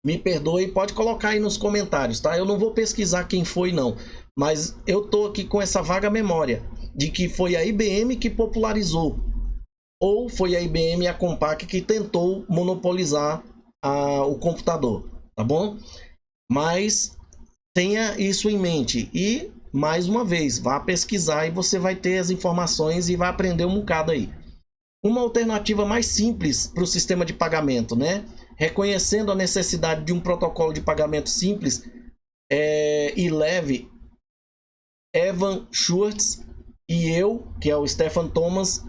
Speaker 1: me perdoe, pode colocar aí nos comentários, tá? Eu não vou pesquisar quem foi, não. Mas eu tô aqui com essa vaga memória de que foi a IBM que popularizou, ou foi a IBM e a Compaq que tentou monopolizar o computador, tá bom? Mas tenha isso em mente e, mais uma vez, vá pesquisar e você vai ter as informações e vai aprender um bocado aí. Uma alternativa mais simples para o sistema de pagamento, né? Reconhecendo a necessidade de um protocolo de pagamento simples e leve, Evan Schwartz e eu, que é o Stefan Thomas,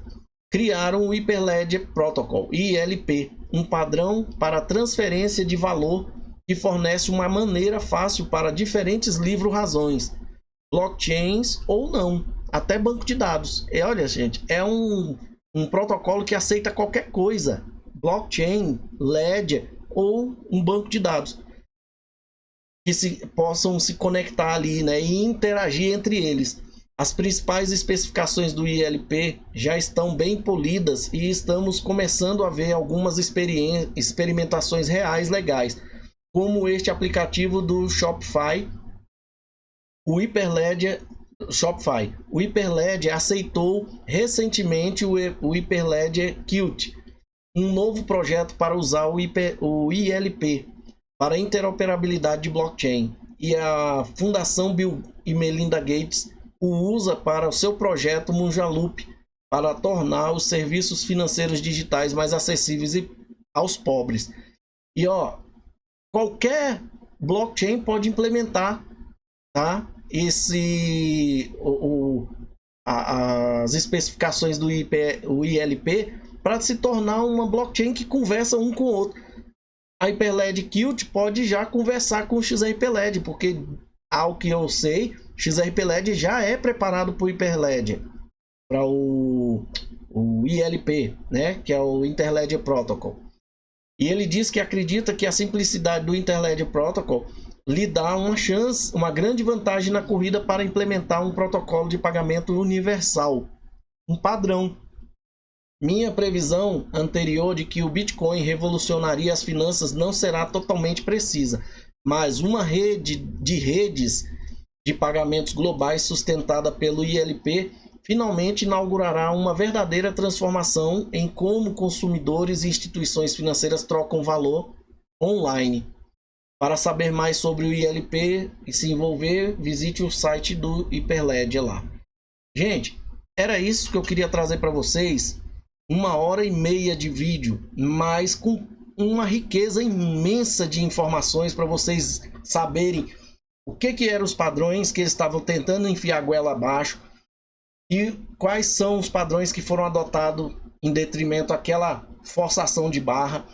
Speaker 1: criaram o Hyperledger Protocol, ILP, um padrão para transferência de valor que fornece uma maneira fácil para diferentes livros-razões, blockchains ou não, até banco de dados. E olha, gente, é um protocolo que aceita qualquer coisa, blockchain, ledger ou um banco de dados, que possam se conectar ali, né, e interagir entre eles. As principais especificações do ILP já estão bem polidas e estamos começando a ver algumas experimentações reais legais, como este aplicativo do Shopify, o Hyperledger Shopify. O Hyperledger aceitou recentemente o Hyperledger Qt, um novo projeto para usar o ILP para interoperabilidade de blockchain. E a Fundação Bill e Melinda Gates o usa para o seu projeto Munjaloop, para tornar os serviços financeiros digitais mais acessíveis aos pobres. E ó, qualquer blockchain pode implementar, tá? As especificações do ILP para se tornar uma blockchain que conversa um com o outro. A Hyperledger Qt pode já conversar com o XRP-Ledger, porque, ao que eu sei, o XRP-Ledger já é preparado para o Hyperledger, para o ILP, né? Que é o Interledger Protocol. E ele diz que acredita que a simplicidade do Interledger Protocol lhe dá uma grande vantagem na corrida para implementar um protocolo de pagamento universal, um padrão. Minha previsão anterior de que o Bitcoin revolucionaria as finanças não será totalmente precisa, mas uma rede de redes de pagamentos globais sustentada pelo ILP finalmente inaugurará uma verdadeira transformação em como consumidores e instituições financeiras trocam valor online. Para saber mais sobre o ILP e se envolver, visite o site do Hyperledger lá. Gente, era isso que eu queria trazer para vocês. 1h30 de vídeo, mas com uma riqueza imensa de informações para vocês saberem o que eram os padrões que eles estavam tentando enfiar a goela abaixo e quais são os padrões que foram adotados em detrimento àquela forçação de barra.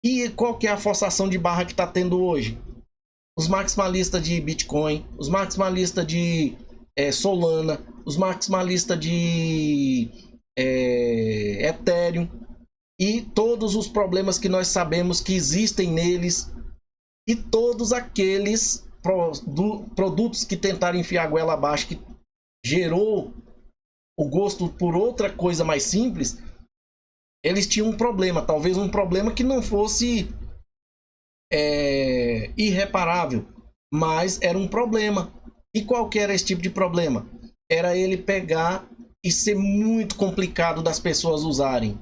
Speaker 1: E qual que é a forçação de barra que está tendo hoje? Os maximalistas de Bitcoin, os maximalistas de Solana, os maximalistas de Ethereum e todos os problemas que nós sabemos que existem neles e todos aqueles produtos que tentaram enfiar a goela abaixo, que gerou o gosto por outra coisa mais simples. Eles tinham um problema, talvez um problema que não fosse irreparável, mas era um problema. E qual que era esse tipo de problema? Era ele pegar e ser muito complicado das pessoas usarem.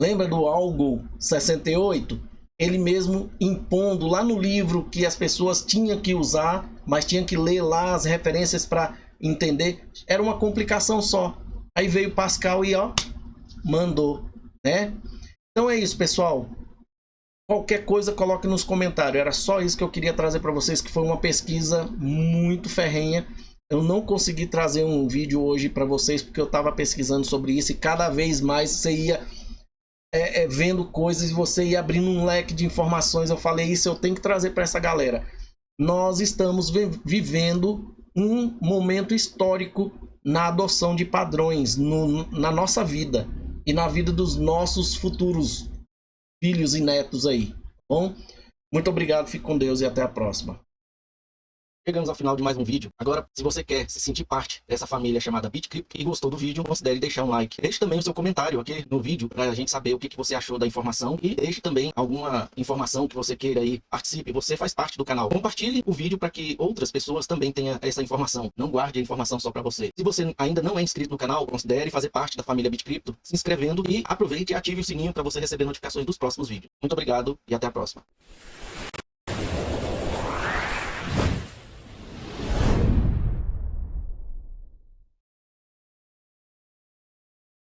Speaker 1: Lembra do Algol 68? Ele mesmo impondo lá no livro que as pessoas tinham que usar, mas tinham que ler lá as referências para entender. Era uma complicação só. Aí veio Pascal e ó, mandou, né? Então é isso, pessoal. Qualquer coisa coloque nos comentários. Era só isso que eu queria trazer para vocês, que foi uma pesquisa muito ferrenha. Eu não consegui trazer um vídeo hoje para vocês porque eu estava pesquisando sobre isso e cada vez mais você ia vendo coisas e você ia abrindo um leque de informações. Eu falei isso, eu tenho que trazer para essa galera. Nós estamos vivendo um momento histórico na adoção de padrões na nossa vida e na vida dos nossos futuros filhos e netos aí. Bom, muito obrigado, fique com Deus e até a próxima. Chegamos ao final de mais um vídeo. Agora, se você quer se sentir parte dessa família chamada BitCrypto e gostou do vídeo, considere deixar um like. Deixe também o seu comentário aqui no vídeo para a gente saber o que você achou da informação e deixe também alguma informação que você queira aí. Participe, você faz parte do canal. Compartilhe o vídeo para que outras pessoas também tenham essa informação. Não guarde a informação só para você. Se você ainda não é inscrito no canal, considere fazer parte da família BitCrypto, se inscrevendo e aproveite e ative o sininho para você receber notificações dos próximos vídeos. Muito obrigado e até a próxima.